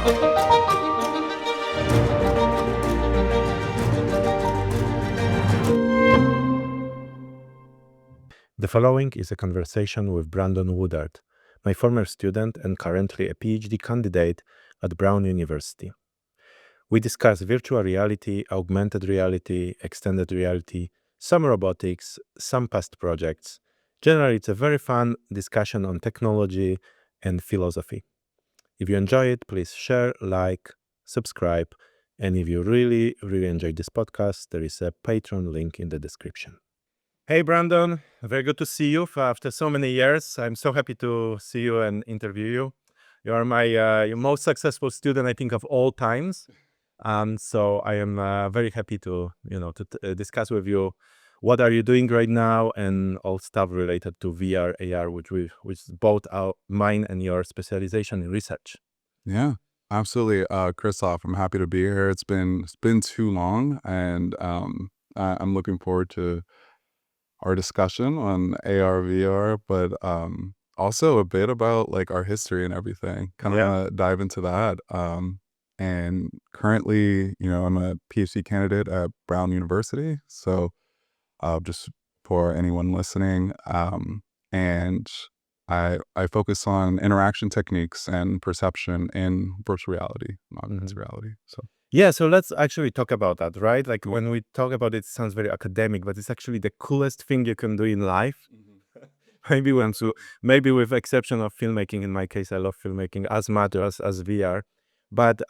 The following is a conversation with Brandon Woodard, my former student and currently a PhD candidate at Brown University. We discuss virtual reality, augmented reality, extended reality, some robotics, some past projects. Generally, it's a very fun discussion on technology and philosophy. If you enjoy it, please share, like, subscribe, and if you really, really enjoyed this podcast, there is a Patreon link in the description. Hey, Brandon, very good to see you after so many years. I'm so happy to see you and interview you. You are my your most successful student, I think, of all times. So I am very happy to discuss with you what are you doing right now and all stuff related to VR, AR, which is both mine and your specialization in research. Yeah, absolutely. Christoph, I'm happy to be here. It's been too long, and I'm looking forward to our discussion on AR, VR, but also a bit about like our history and everything. Kind of want to dive into that. And currently, I'm a PhD candidate at Brown University. So just for anyone listening, and I focus on interaction techniques and perception in virtual reality, augmented reality. So Yeah, so let's actually talk about that, right? Like when we talk about it, it sounds very academic, but it's actually the coolest thing you can do in life. Maybe with exception of filmmaking. In my case, I love filmmaking as much as VR. But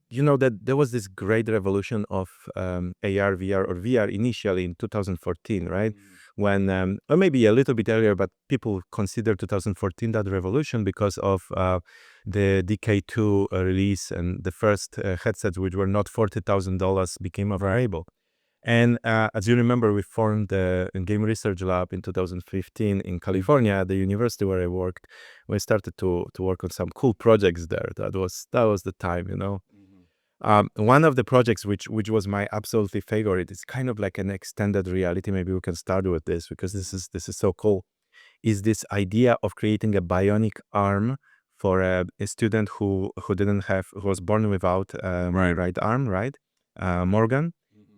you know that there was this great revolution of AR, VR, or VR initially in 2014, right? When, or maybe a little bit earlier, but people consider 2014 that revolution because of the DK2 release and the first headsets, which were not $40,000, became available. And as you remember, we formed the Game Research Lab in 2015 in California, at the university where I worked. We started to work on some cool projects there. That was the time, you know. One of the projects which was my absolutely favorite, it's kind of like an extended reality. Maybe we can start with this because this is so cool. Is this idea of creating a bionic arm for a student who was born without right arm, right? Morgan.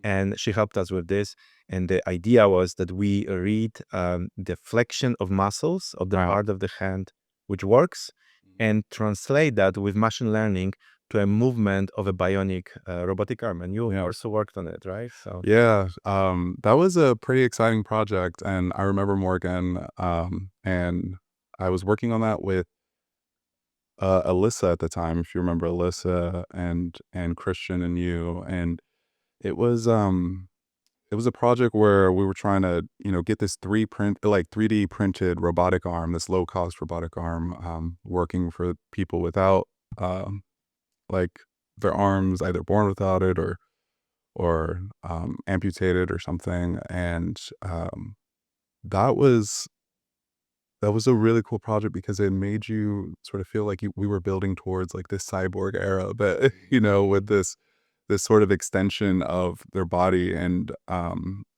And she helped us with this. And the idea was that we read the flexion of muscles of the part of the hand, which works, and translate that with machine learning to a movement of a bionic robotic arm. And you also worked on it, right? So yeah, that was a pretty exciting project, and I remember Morgan, and I was working on that with Alyssa at the time, if you remember Alyssa and Christian and you, and it was a project where we were trying to, get this 3D printed robotic arm, this low cost robotic arm, working for people without, like their arms either born without it or amputated or something. And that was a really cool project because it made you sort of feel like we were building towards like this cyborg era, but with this sort of extension of their body. And I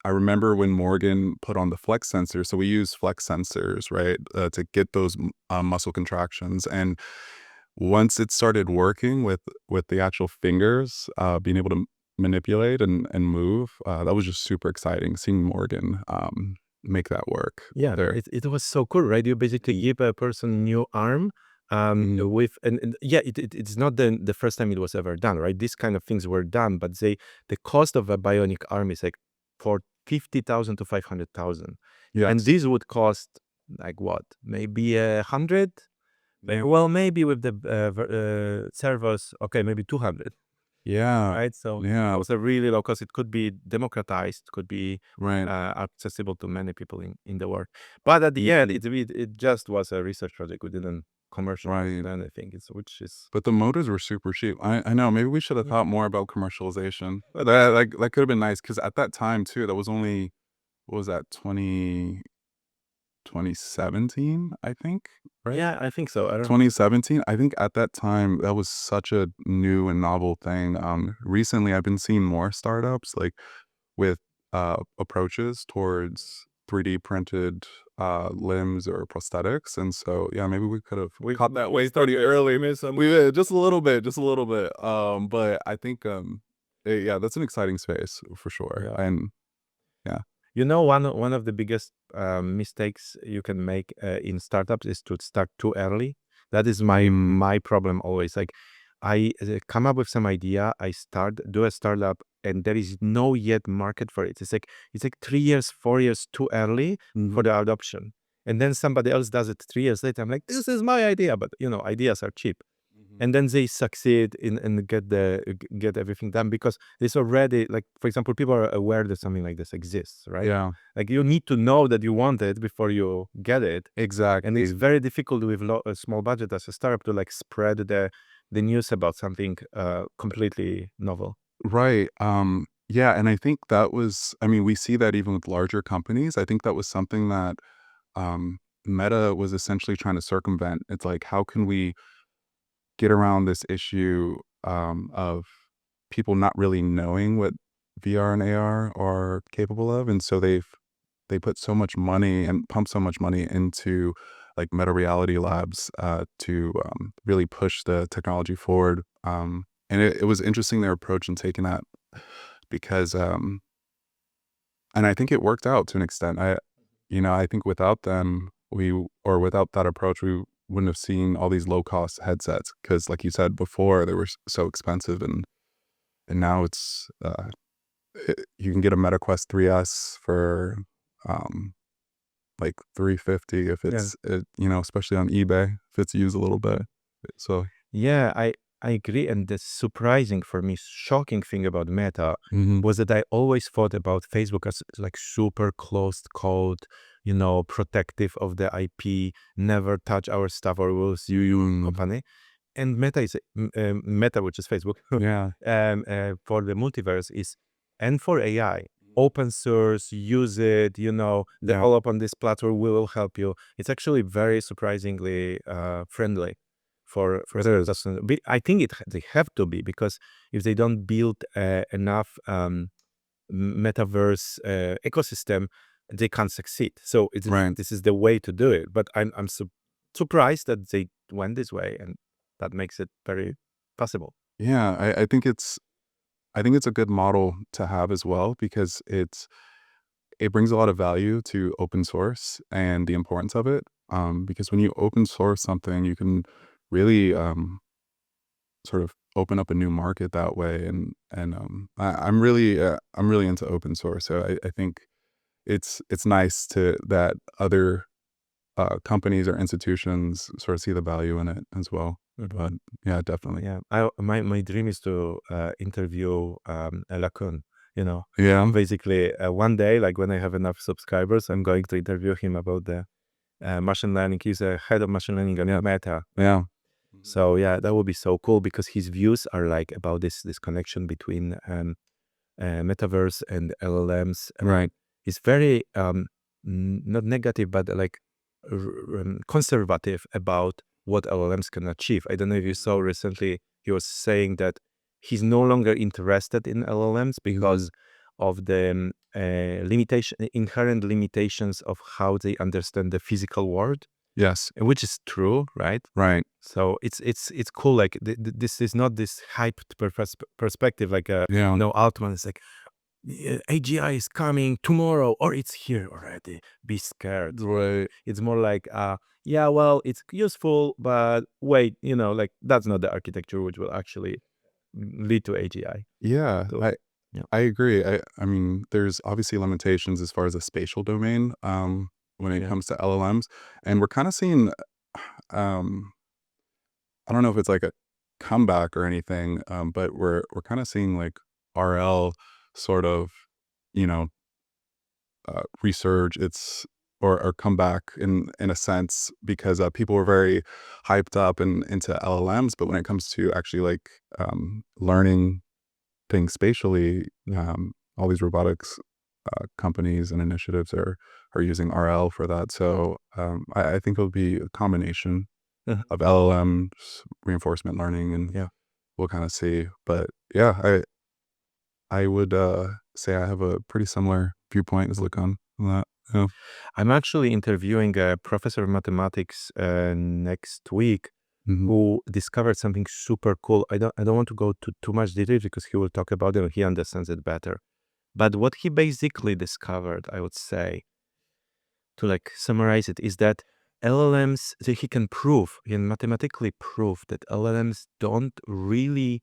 remember when Morgan put on the flex sensor. So we use flex sensors, right, to get those muscle contractions. And once it started working with the actual fingers, being able to manipulate and move, that was just super exciting. Seeing Morgan make that work. yeah, it was so cool, right? You basically give a person a new arm with and yeah, it's not the first time it was ever done, right? These kind of things were done, but the cost of a bionic arm is like for 50,000 to 500,000. Yes. And this would cost like what? Maybe 100? Well, maybe with the servos, okay, maybe 200. Yeah. Right, so Yeah. it was a really low cost. It could be democratized, could be Right. accessible to many people in the world. But at the end, it just was a research project. We didn't commercialize anything. Which is. But the motors were super cheap. I know. Maybe we should have thought more about commercialization. But that could have been nice because at that time too, that was only, what was that, 2017, I think, right? Yeah, I think so. I don't. 2017. I think at that time that was such a new and novel thing. Recently, I've been seeing more startups like with approaches towards 3D printed limbs or prosthetics, and so yeah, maybe we could have We caught that we wave pretty started early. early, some We did, just a little bit, just a little bit. But I think yeah, that's an exciting space for sure. yeah. And yeah. You know, one of the biggest mistakes you can make in startups is to start too early. That is my problem always. Like, I come up with some idea, I do a startup, and there is no yet market for it. It's like 3 years, 4 years too early for the adoption, and then somebody else does it 3 years later. I'm like, this is my idea, but ideas are cheap. And then they succeed in and get everything done because there's already, like, for example, people are aware that something like this exists, right? Yeah, Like, you need to know that you want it before you get it, and exactly. it's very difficult with a small budget as a startup to like spread the news about something completely novel. Right. Yeah, and I think that was, I mean, we see that even with larger companies. I think that was something that Meta was essentially trying to circumvent. It's like, how can we get around this issue of people not really knowing what VR and AR are capable of, and so they put so much money and pump so much money into like Meta Reality Labs to really push the technology forward. And it was interesting their approach in taking that because, and I think it worked out to an extent. I think without them, or without that approach, we wouldn't have seen all these low cost headsets because, like you said before, they were so expensive, and now you can get a Meta Quest 3S for um, like 350 if Yeah. especially on eBay if it's used a little bit. So Yeah, I agree. And the surprising for me, shocking thing about Meta mhm. was that I always thought about Facebook as like super closed code, protective of the IP, never touch our stuff or we'll sue you company. And Meta Meta, which is Facebook, Yeah, for the multiverse is, and for AI, open source, use it, yeah, develop on this platform, we will help you. It's actually very surprisingly friendly for it is. I think they have to be, because if they don't build enough metaverse ecosystem, they can't succeed. So Right. this is the way to do it. But I'm surprised that they went this way, and that makes it very possible. Yeah, I think it's a good model to have as well because it brings a lot of value to open source and the importance of it. Because when you open source something, you can really sort of open up a new market that way. And I'm really into open source, so I think it's nice to that other companies or institutions sort of see the value in it as well. Mhm. But yeah, definitely. Yeah, my dream is to interview a Lacun. Yeah, Basically, one day, like when I have enough subscribers, I'm going to interview him about the machine learning. He's a head of machine learning at Meta. yeah, So yeah, that would be so cool because his views are like about this connection between metaverse and LLMs. right. He's very not negative, but like conservative about what LLMs can achieve. I don't know if you saw recently, he was saying that he's no longer interested in LLMs because of the inherent limitations of how they understand the physical world, Yes, which is true, right? right. So it's cool. Like this is not this hyped perspective. Like Yeah, Altman is like, "Yeah, AGI is coming tomorrow, or it's here already. Be scared." right. It's more like, yeah, well, it's useful, but wait, like that's not the architecture which will actually lead to AGI. Yeah, So yeah, I agree. I mean, there's obviously limitations as far as the spatial domain, when it yeah, comes to LLMs, and we're kind of seeing, um, I don't know if it's like a comeback or anything, but we're kind of seeing like RL sort of, you know, resurge its or come back in a sense because people were very hyped up and into LLMs, but when it comes to actually like learning things spatially, yeah. all these robotics companies and initiatives are using RL for that. So I think it'll be a combination Uh-huh. of LLMs, reinforcement learning, and Yeah. we'll kind of see. But yeah, I would say I have a pretty similar viewpoint as Lucan on that. Yeah. I'm actually interviewing a professor of mathematics next week Mhm. who discovered something super cool. I don't want to go to too much detail because he will talk about it and he understands it better. But what he basically discovered, I would say, to like summarize it, is that LLMs, so he can mathematically prove that LLMs don't really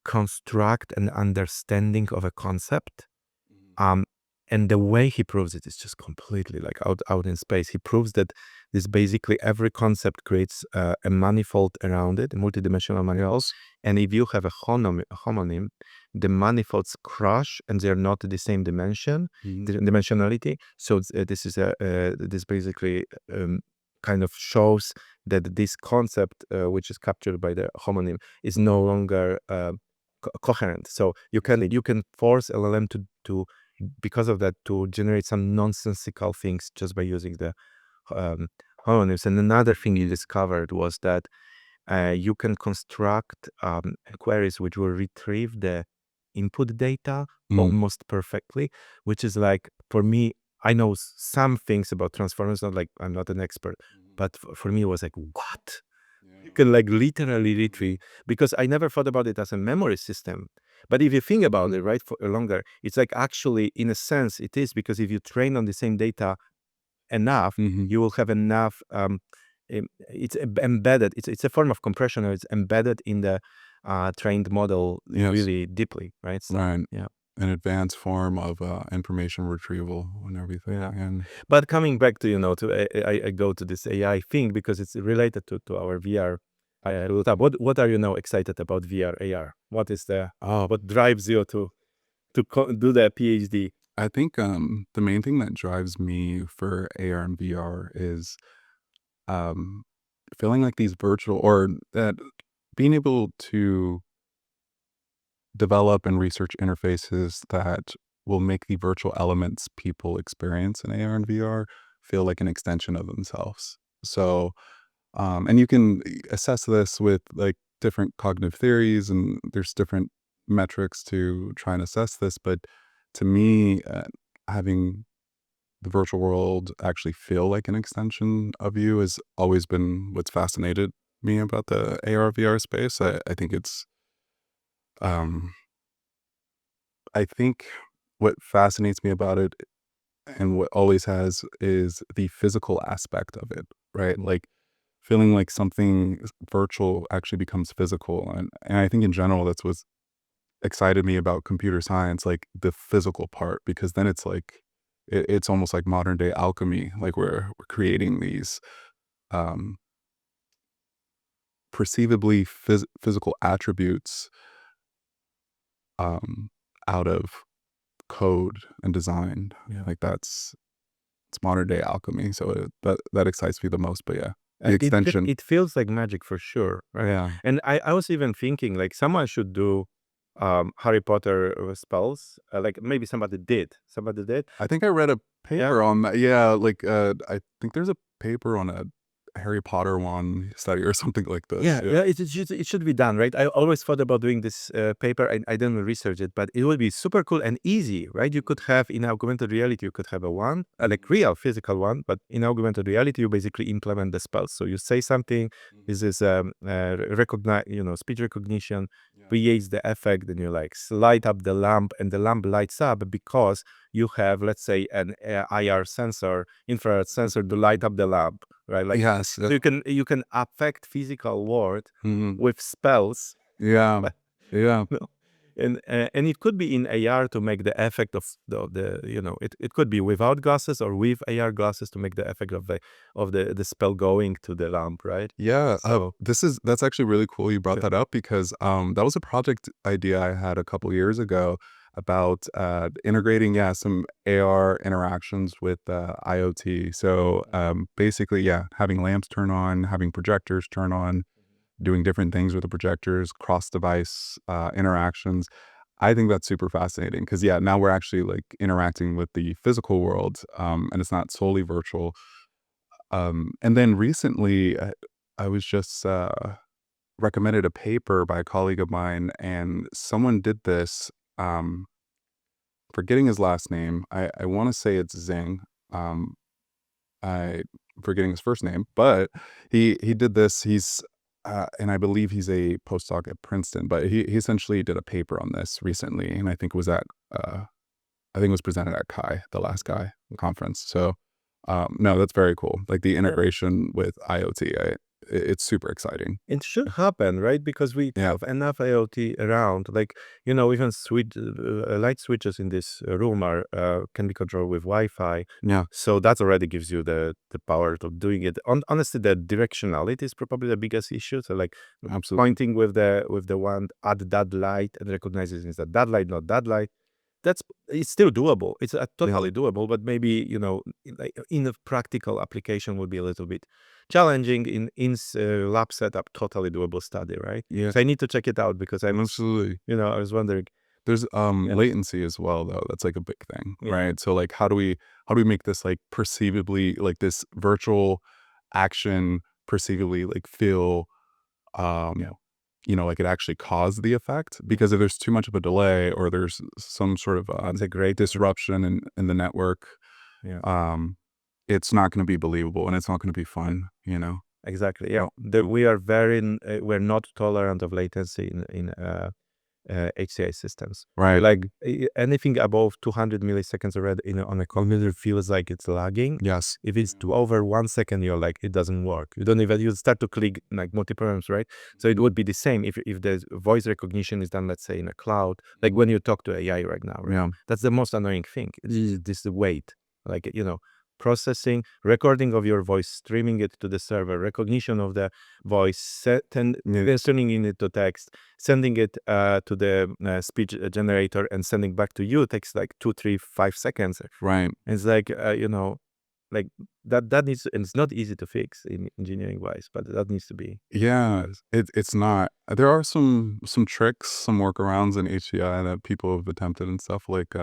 construct an understanding of a concept. Um, and the way he proves it is just completely like out in space. He proves that this basically every concept creates a manifold around it, a multidimensional manifold. Yes. And if you have a homonym, the manifolds crush and they're not the same dimension, Mhm. the dimensionality. So this is this basically kind of shows that this concept, which is captured by the homonym, is no longer coherent. So you can force LLM to because of that to generate some nonsensical things just by using the um, homonyms. And another thing you discovered was that you can construct queries which will retrieve the input data Mm. almost perfectly, which is like, for me, I know some things about transformers, not like I'm not an expert, but for me it was like, what? You can like literally retrieve, because I never thought about it as a memory system. But if you think about it, right, for longer, it's like actually, in a sense, it is, because if you train on the same data enough, Mhm. you will have enough. It's embedded. It's a form of compression, or it's embedded in the trained model Yes. really deeply, right? So, Right. yeah. An advanced form of information retrieval and everything. Yeah. And But coming back to, I go to this AI thing because it's related to our VR. I looked up. What are you now excited about VR, AR? What is oh, what drives you to do the PhD? I think the main thing that drives me for AR and VR is um, feeling like these virtual, or that being able to develop and research interfaces that will make the virtual elements people experience in AR and VR feel like an extension of themselves. So, and you can assess this with like different cognitive theories, and there's different metrics to try and assess this. But to me, having the virtual world actually feel like an extension of you has always been what's fascinated me about the AR VR space. I think it's um, I think what fascinates me about it, and what always has, is the physical aspect of it, right? Like feeling like something virtual actually becomes physical. And I think in general, that's what's excited me about computer science, like the physical part, because then it's like, it's almost like modern day alchemy. Like we're creating these um, perceivably physical attributes um, out of code and design. Yeah. Like it's modern day alchemy. So that excites me the most. But yeah, the It extension. it feels like magic for sure, right? Yeah. And I was even thinking like someone should do Harry Potter spells. Like maybe somebody did. Somebody did. I think I read a Yeah. paper on that. Yeah, like I think there's a paper on a Harry Potter one study or something like this. Yeah, Yeah. yeah, it should be done, right? I always thought about doing this paper. I didn't research it, but it would be super cool and easy, right? You could have in augmented reality, you could have a one, like real physical one, but in augmented reality, you basically implement the spells. So you say something, this is recognize, speech recognition, creates the effect, then you like light up the lamp, and the lamp lights up because you have, let's say, an IR sensor, infrared sensor to light up the lamp, right? Like, Yes. so you can affect physical world Mhm. with spells, Yeah. but Yeah. no. And it could be in AR to make the effect of it could be without glasses or with AR glasses to make the effect of the spell going to the lamp, right? Yeah. So That's actually really cool you brought yeah. that up, because that was a project idea I had a couple years ago about integrating, yeah, some AR interactions with IoT. So basically, yeah, having lamps turn on, having projectors turn on, doing different things with the projectors, cross device interactions. I think that's super fascinating because, yeah, now we're actually like interacting with the physical world, and it's not solely virtual. And then recently, I was just recommended a paper by a colleague of mine, and someone did this. Forgetting his last name, I want to say it's Zing. Um, I'm forgetting his first name, but he did this. And I believe he's a postdoc at Princeton, but he essentially did a paper on this recently, and I think it was presented at Chi, the last Chi conference. So, no, that's very cool. Like the Yeah. integration with IoT, it's super exciting. It should happen, right? Because we Yeah. have enough IoT around. Like, even light switches in this room can be controlled with Wi-Fi. Yeah, So that already gives you the power of doing it. Honestly, the directionality is probably the biggest issue. So like absolutely. pointing with the wand at that light and recognizes is that light, not that light. It's still doable. It's totally doable, but maybe like in a practical application would be a little bit challenging. In lab setup, totally doable study, right? Yeah, So I need to check it out because absolutely. I was wondering. There's Yeah, latency as well, though. That's like a big thing, yeah, right? So like how do we make this like perceivably like this virtual action perceivably like feel yeah. like it actually caused the effect? Because if there's too much of a delay or there's some sort of That's a great. disruption in the network, Yeah, um, it's not going to be believable and it's not going to be fun. exactly. Yeah, Oh, we're not tolerant of latency in HCI systems. right. Like anything above 200 milliseconds already on a computer feels like it's lagging. Yes. If it's over 1 second, you're like, it doesn't work. You start to click like multi-programs, right? So it would be the same if the voice recognition is done, let's say, in a cloud, like when you talk to AI right now, right? Yeah. That's the most annoying thing. This wait, like, processing, recording of your voice, streaming it to the server, recognition of the voice, and then turning it to text, sending it to the speech generator and sending back to you takes like 2, 3, 5 seconds. Right. It's like, like that needs, and it's not easy to fix in engineering wise, but that needs to be. Yeah, it's not. There are some tricks, some workarounds in HCI that people have attempted and stuff like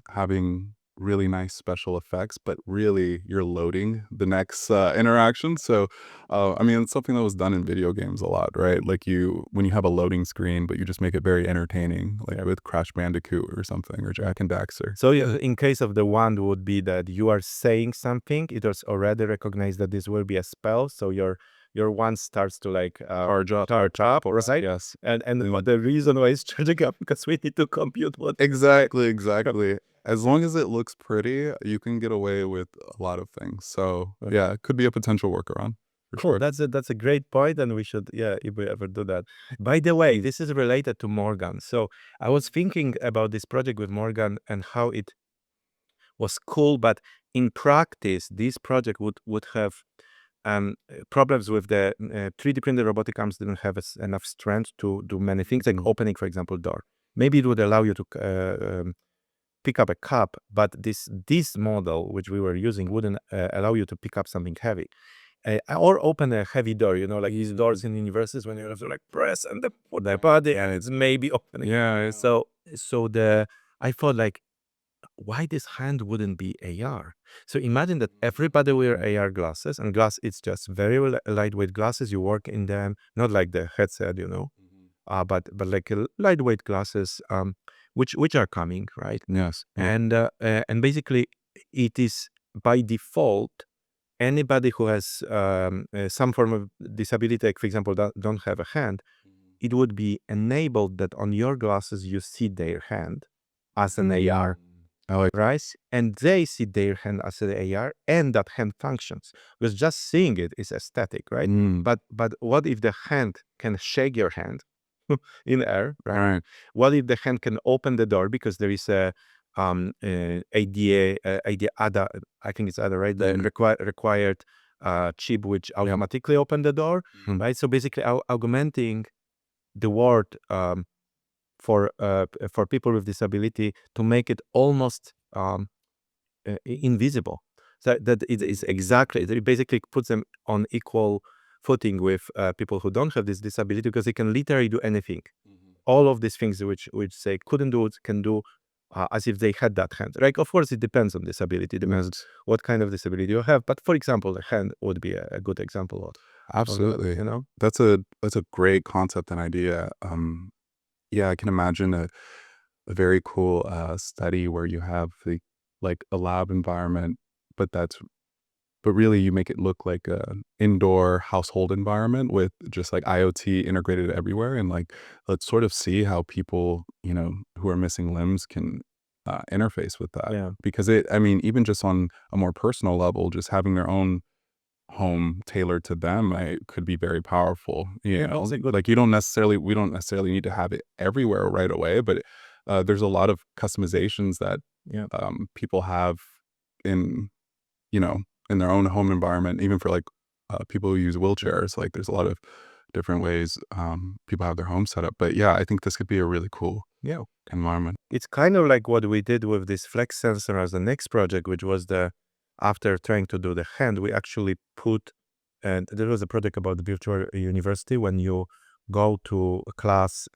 having really nice special effects, but really you're loading the next interaction. So, I mean, it's something that was done in video games a lot, right? Like when you have a loading screen, but you just make it very entertaining, like with Crash Bandicoot or something or Jack and Daxter. So yeah, in case of the wand would be that you are saying something, it has already recognized that this will be a spell. So your wand starts to like charge up, right? Yes. And what the reason why it's charging up because we need to compute what. Exactly. As long as it looks pretty, you can get away with a lot of things. So yeah, it could be a potential workaround for Cool. sure. That's a great point, and we should, yeah, if we ever do that. By the way, this is related to Morgan. So I was thinking about this project with Morgan and how it was cool, but in practice, this project would have problems with the 3D printed robotic arms didn't have enough strength to do many things, like opening, for example, door. Maybe it would allow you to pick up a cup, but this model, which we were using, wouldn't allow you to pick up something heavy. Or open a heavy door, like these doors in universities when you have to like press and then put the body and it's maybe opening. Yeah, So I thought like, why this hand wouldn't be AR? So imagine that everybody wear AR glasses, and it's just very lightweight glasses. You work in them, not like the headset, but like lightweight glasses, which are coming, right? yes. And basically, it is by default anybody who has some form of disability, like for example, don't have a hand. It would be enabled that on your glasses you see their hand as an AR, I like right? And they see their hand as an AR, and that hand functions. Because just seeing it is aesthetic, right? But what if the hand can shake your hand in air, all right? right. What if the hand can open the door because there is a ADA, I think it's ADA, right? The required chip which automatically open the door, right? So basically, augmenting the world for people with disability to make it almost invisible. So that it is exactly, it basically puts them on equal footing with people who don't have this disability because they can literally do anything. All of these things which they couldn't do, can do as if they had that hand. Right? Of course, it depends on disability, depends what kind of disability you have. But for example, the hand would be a good example of that, Absolutely. That's a great concept and idea. Yeah, I can imagine a very cool study where you have like a lab environment, but really you make it look like a indoor household environment with just like IoT integrated everywhere. And like, let's sort of see how people, who are missing limbs can interface with that. Yeah. Because even just on a more personal level, just having their own home tailored to them, could be very powerful. That's a good. Like we don't necessarily need to have it everywhere right away, but there's a lot of customizations that Yeah. people have in, you know, in their own home environment, even for like people who use wheelchairs. Like there's a lot of different ways people have their home set up. But yeah, I think this could be a really cool Yeah. environment. It's kind of like what we did with this flex sensor as the next project, which was after trying to do the hand, we actually put, and there was a project about the virtual university when you go to a class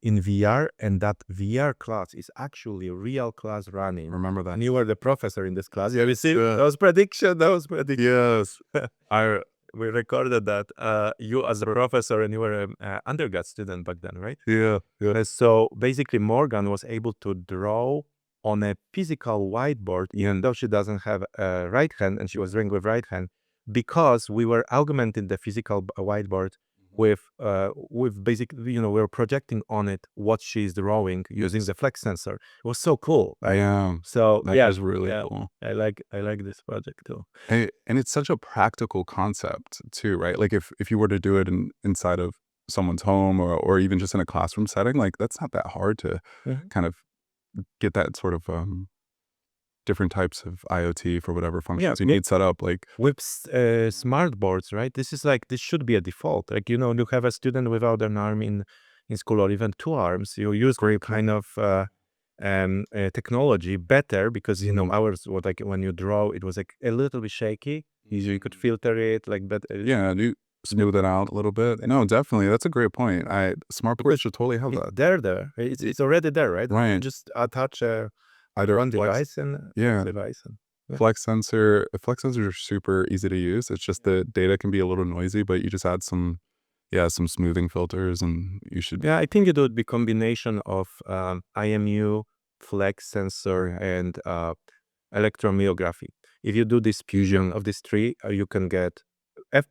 in VR, and that VR class is actually a real class running. Remember that? And you were the professor in this class. Yeah, we see that was prediction. That was prediction. Yes. We recorded that you as a professor, and you were an undergrad student back then, right? Yeah. So basically, Morgan was able to draw on a physical whiteboard, even though she doesn't have a right hand, and she was drawing with right hand, because we were augmenting the physical whiteboard with basically, we were projecting on it what she's drawing using the flex sensor. It was so cool, right? Yeah. So That is really cool. I like this project too. And it's such a practical concept too, right? Like if you were to do it inside of someone's home or even just in a classroom setting, like that's not that hard to kind of get that sort of different types of IoT for whatever functions you need set up. Like with smart boards, right? This should be a default. Like, you have a student without an arm in school, or even two arms. You use great kind of technology better, because ours was like when you draw, it was like a little bit shaky. You could filter it like better. Yeah, you smooth it out a little bit. No, definitely, that's a great point. Smart boards should totally have that. There. It's already there, right? Right. You just attach either one device and device. Flex sensors are super easy to use. It's just the data can be a little noisy, but you just add some smoothing filters and you should. Yeah, I think it would be combination of IMU, flex sensor, and electromyography. If you do this fusion of these three, you can get,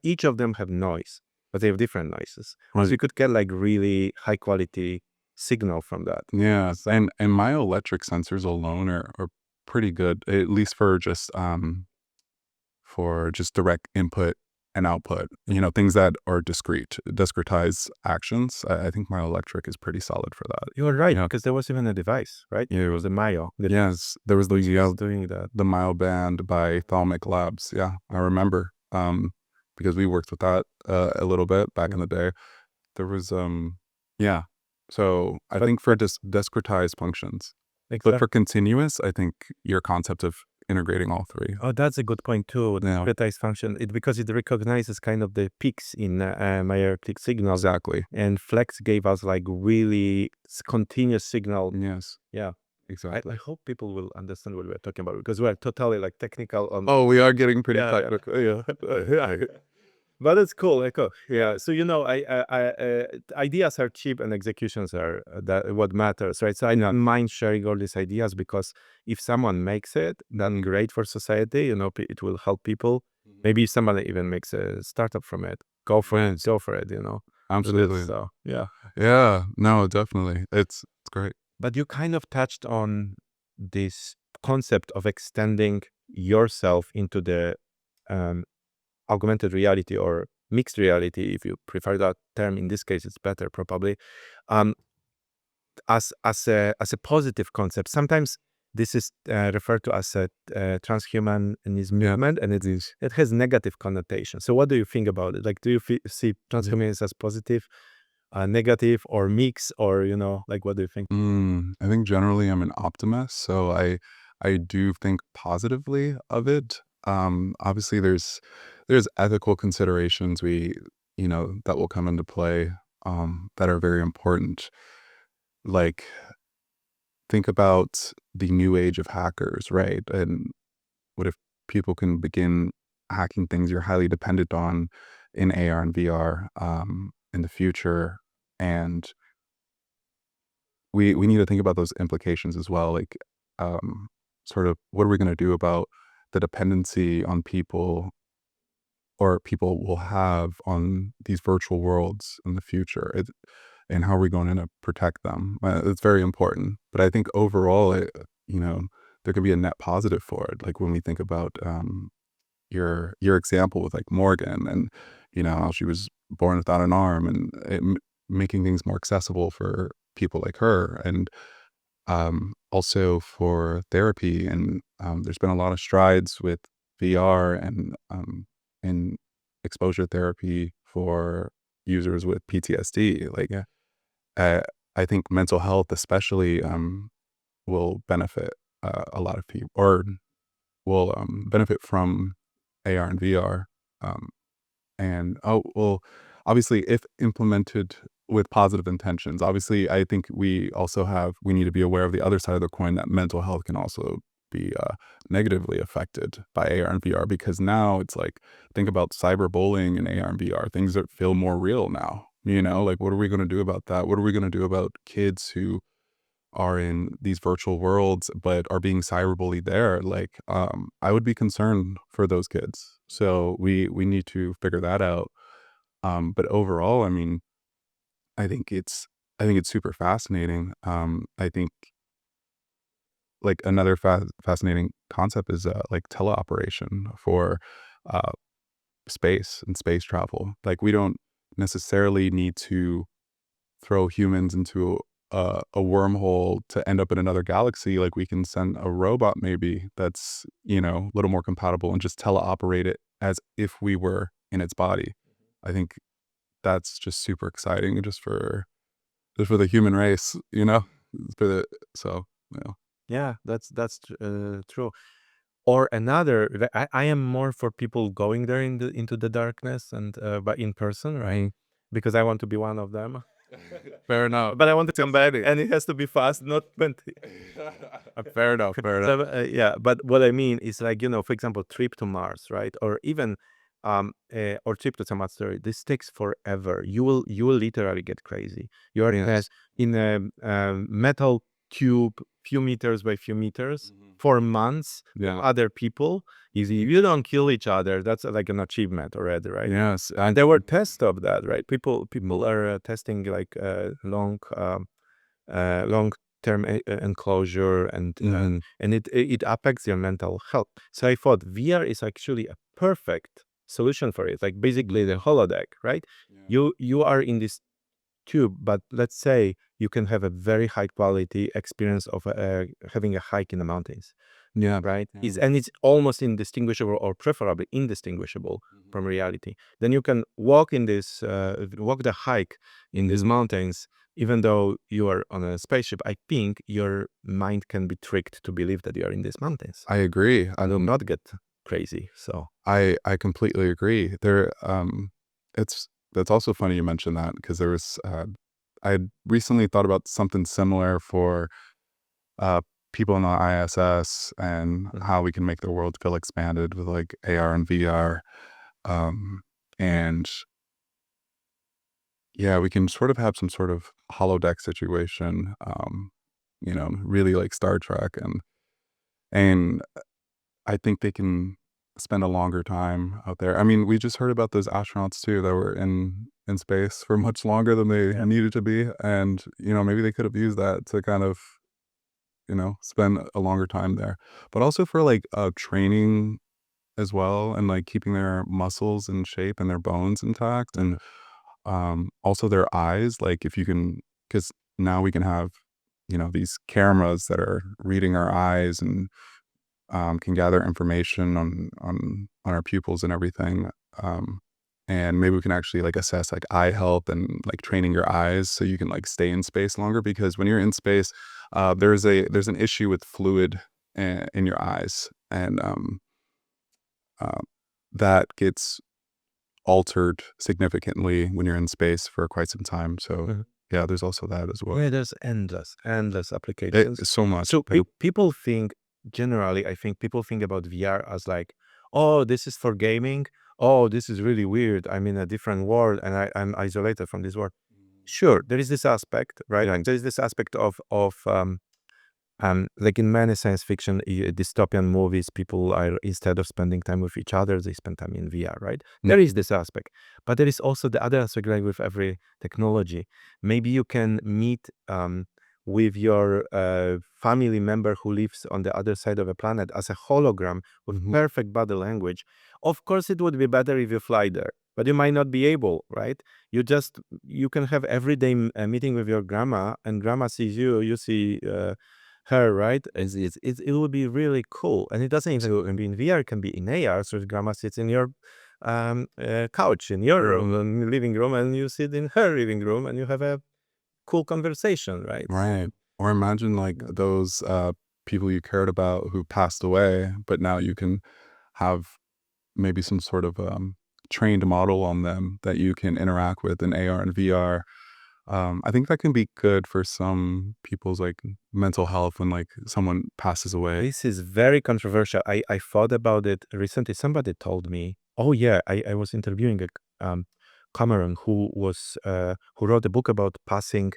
each of them have noise, but they have different noises. Right. So you could get like really high quality signal from that. Yeah, and myoelectric sensors alone are pretty good, at least for just direct input and output. Things that are discretized actions. I think myoelectric is pretty solid for that. You were right, because there was even a device, right? Yeah, It was a Myo. Yes, there was doing that. The Myo band by Thalmic Labs. Yeah, I remember because we worked with that a little bit back in the day. There was yeah. So I think for discretized functions, but for continuous, I think your concept of integrating all three. Oh, that's a good point too. The discretized function, because it recognizes kind of the peaks in myoelectric signals. Exactly. And Flex gave us like really continuous signal. Yes. Yeah. Exactly. I hope people will understand what we're talking about, because we're totally like technical on. Oh, we are getting pretty technical. Yeah. But it's cool. Yeah. So ideas are cheap and executions are what matters, right? So I don't mind sharing all these ideas, because if someone makes it, then great for society. It will help people. Maybe somebody even makes a startup from it. Go for it. Absolutely. So yeah. Yeah. No, definitely. It's great. But you kind of touched on this concept of extending yourself into the augmented reality, or mixed reality, if you prefer that term. In this case, it's better probably. As a positive concept. Sometimes this is referred to as a transhumanism movement, and it has negative connotation. So what do you think about it? Like, do you see transhumanism as positive, negative, or mix, or like, what do you think? I think generally I'm an optimist, so I do think positively of it. Obviously there's ethical considerations that will come into play that are very important. Like, think about the new age of hackers, right? And what if people can begin hacking things you're highly dependent on in AR and VR in the future? And we need to think about those implications as well. Like, sort of, what are we going to do about the dependency on people or people will have on these virtual worlds in the future, and how are we going to protect them? It's very important. But I think overall, you know, there could be a net positive for it. Like when we think about your example with like Morgan, and how she was born without an arm, and making things more accessible for people like her, and also for therapy. And there's been a lot of strides with VR and exposure therapy for users with PTSD. Like, Yeah. uh, I think mental health, especially, will benefit a lot of people, or will benefit from AR and VR. Um, and well, obviously, if implemented with positive intentions, obviously, I think we need to be aware of the other side of the coin, that mental health can also be negatively affected by AR and VR, because now it's like, think about cyberbullying in AR and VR, things that feel more real now. Like, what are we going to do about that? What are we going to do about kids who are in these virtual worlds but are being cyberbullied there? Like, I would be concerned for those kids. So we need to figure that out. But overall, I mean, I think it's I think it's super fascinating. I think like another fascinating concept is like teleoperation for uh, space and space travel. Like, we don't necessarily need to throw humans into a wormhole to end up in another galaxy. Like, we can send a robot maybe that's, a little more compatible, and just teleoperate it as if we were in its body. I think that's just super exciting, just for the human race, for the so yeah. Yeah, that's true. Or another, I am more for people going there into the darkness, and but in person, right? Because I want to be one of them. Fair enough. But I want to come back, and it has to be fast, not 20. Fair enough. Fair enough. So, yeah, but what I mean is, like, for example, trip to Mars, right? Or even or trip to some asteroid. This takes forever. You will literally get crazy. You are Yes. in a metal tube, few meters by few meters, for months. Yeah. Other people, if you don't kill each other, that's like an achievement already, right? Yes. And there were tests of that, right? People are testing like long-term enclosure, and it affects your mental health. So I thought VR is actually a perfect solution for it. Like basically the holodeck, right? You are in this tube, but let's say you can have a very high quality experience of having a hike in the mountains, Yeah. right? It's almost indistinguishable, or preferably indistinguishable from reality. Then you can walk the hike in these mountains, even though you are on a spaceship. I think your mind can be tricked to believe that you are in these mountains. I agree. I will not get crazy. So I completely agree. That's also funny you mentioned that, because I had recently thought about something similar for uh, people in the ISS, and how we can make their world feel expanded with like AR and VR. And yeah, we can sort of have some sort of holodeck situation, really like Star Trek, and I think they can spend a longer time out there. I mean, we just heard about those astronauts too that were in space for much longer than they yeah. needed to be, and maybe they could have used that to kind of spend a longer time there, but also for like training as well, and like keeping their muscles in shape and their bones intact, and also their eyes. Like, if you can, because now we can have these cameras that are reading our eyes, and can gather information on our pupils and everything. And maybe we can actually like assess like eye health, and like training your eyes so you can like stay in space longer, because when you're in space, there's an issue with fluid in your eyes, and uh, that gets altered significantly when you're in space for quite some time. So Mhm. yeah, there's also that as well. Yeah, there's endless applications. So much. So people think, generally, I think people think about VR as like, oh, this is for gaming. Oh, this is really weird. I'm in a different world, and I'm isolated from this world. Sure, there is this aspect, right? Yeah. Like, there is this aspect of Like in many science fiction dystopian movies, people are, instead of spending time with each other, they spend time in VR, right? There is this aspect, but there is also the other aspect, like with every technology. Maybe you can meet with your family member who lives on the other side of a planet as a hologram with perfect body language. Of course, it would be better if you fly there, but you might not be able, right? You can have everyday meeting with your grandma, and grandma sees you, you see her, right? It would be really cool. And it doesn't even be in VR, it can be in AR. So if grandma sits in your couch in your room, living room, and you sit in her living room, and you have a cool conversation, right? Right. Or imagine like those people you cared about who passed away, but now you can have maybe some sort of trained model on them that you can interact with in AR and VR. I think that can be good for some people's like mental health when like someone passes away. This is very controversial. I thought about it recently. Somebody told me, oh yeah, I was interviewing a Cameron who wrote a book about passing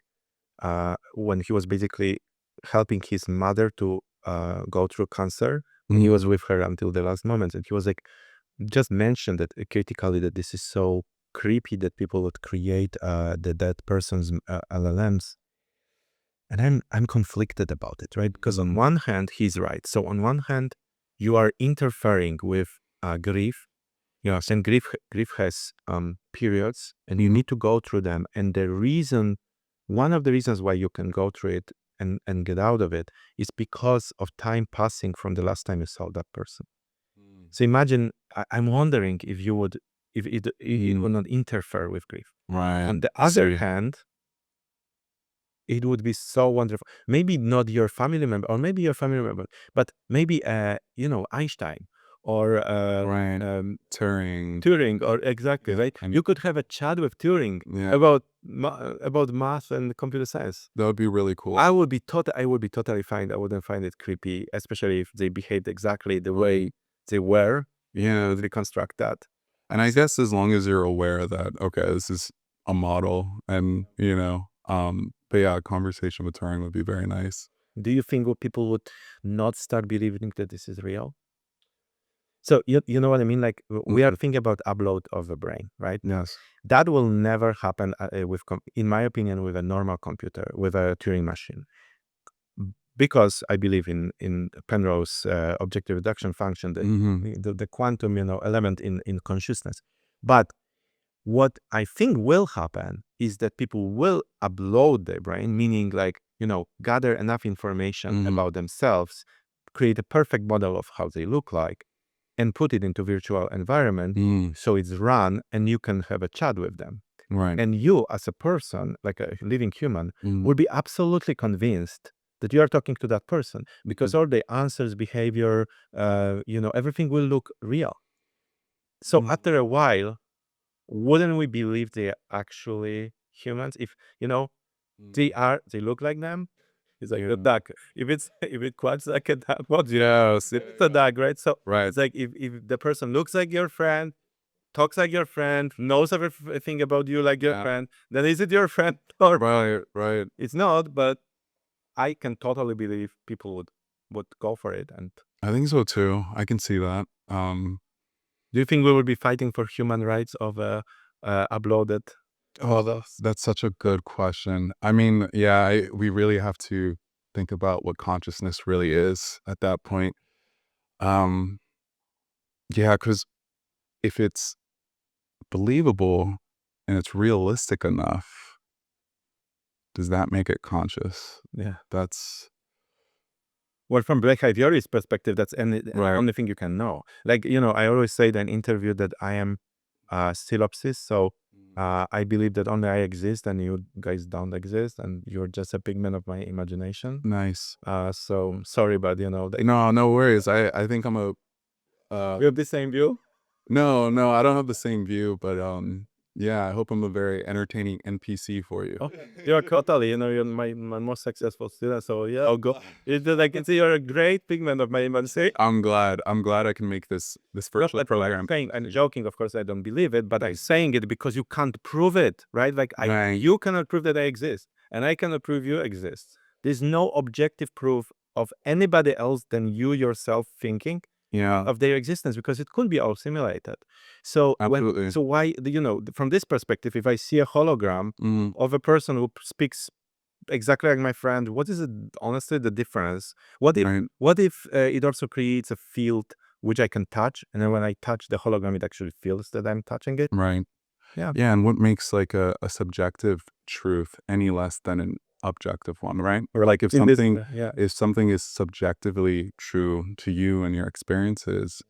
when he was basically helping his mother to go through cancer. And he was with her until the last moment. And he was like, just mentioned that critically that this is so creepy that people would create the dead person's LLMs. And I'm conflicted about it, right? Because on one hand, he's right. So on one hand, you are interfering with grief. You know, and grief has periods, and you need to go through them. And one of the reasons why you can go through it and get out of it is because of time passing from the last time you saw that person. So imagine, I'm wondering if it would not interfere with grief. Right. On the other hand, it would be so wonderful. Maybe not your family member, or maybe your family member, but maybe Einstein or Right. Turing, or exactly, right? You could have a chat with Turing about math and computer science. That would be really cool. I would be totally fine. I wouldn't find it creepy, especially if they behaved exactly the way they were. Yeah. Reconstruct that. And I guess as long as you're aware that, okay, this is a model and, but yeah, a conversation with Turing would be very nice. Do you think people would not start believing that this is real? So you know what I mean? Like we are thinking about upload of the brain, right? Yes. That will never happen in my opinion, with a normal computer, with a Turing machine. Because I believe in Penrose's objective reduction function, the quantum element in consciousness. But what I think will happen is that people will upload their brain, meaning like, gather enough information about themselves, create a perfect model of how they look like, and put it into virtual environment. So it's run and you can have a chat with them. Right. And you as a person, like a living human, will be absolutely convinced that you are talking to that person, because all the answers, behavior, everything will look real. So after a while, wouldn't we believe they are actually humans? If they look like them. It's like a duck. If it quacks like a duck, what? Yes, it's a duck, right? So it's like if the person looks like your friend, talks like your friend, knows everything about you like your friend, then is it your friend or Right. it's not? But I can totally believe people would go for it. And I think so too. I can see that. do you think we will be fighting for human rights of uploaded? Oh, that's such a good question. I mean, yeah, we really have to think about what consciousness really is at that point. Yeah, because if it's believable and it's realistic enough, does that make it conscious? Yeah. That's Well, from behaviorist perspective, that's the only thing you can know. Like, I always say in an interview that I am synopsis. So I believe that only I exist and you guys don't exist, and you're just a pigment of my imagination. nice. So sorry, but No worries. I think I'm a we have the same view. no, I don't have the same view, but yeah, I hope I'm a very entertaining NPC for you. Oh, you're totally, you're my most successful student. So yeah, I'll go. It's just, I can see you're a great pigment of my imagination. I'm glad I can make this virtual program. I'm joking, of course. I don't believe it, but I'm saying it because you can't prove it, right? Like you cannot prove that I exist, and I cannot prove you exist. There's no objective proof of anybody else than you yourself thinking Yeah, of their existence, because it could be all simulated. So absolutely. why, from this perspective, if I see a hologram Mm, of a person who speaks exactly like my friend, what is it, honestly, the difference? right, What if it also creates a field which I can touch, and then when I touch the hologram, it actually feels that I'm touching it? right. Yeah. Yeah, and what makes like a subjective truth any less than an objective one, right? Or like In this, yeah. if something is subjectively true to you and your experiences,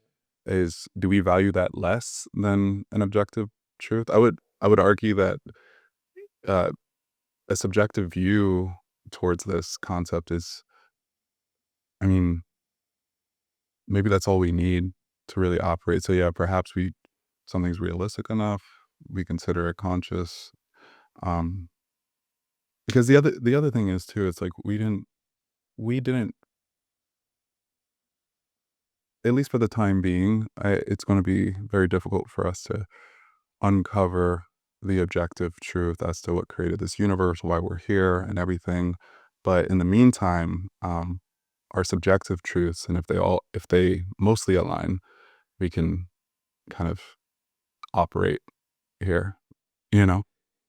is do we value that less than an objective truth? I would argue that uh, a subjective view towards this concept is, I mean, maybe that's all we need to really operate. So yeah, perhaps we something's realistic enough, we consider it conscious. Um, because the other thing is too, it's like we didn't, at least for the time being, it's going to be very difficult for us to uncover the objective truth as to what created this universe, why we're here, and everything. But in the meantime, our subjective truths, and if they mostly align, we can kind of operate here. You know.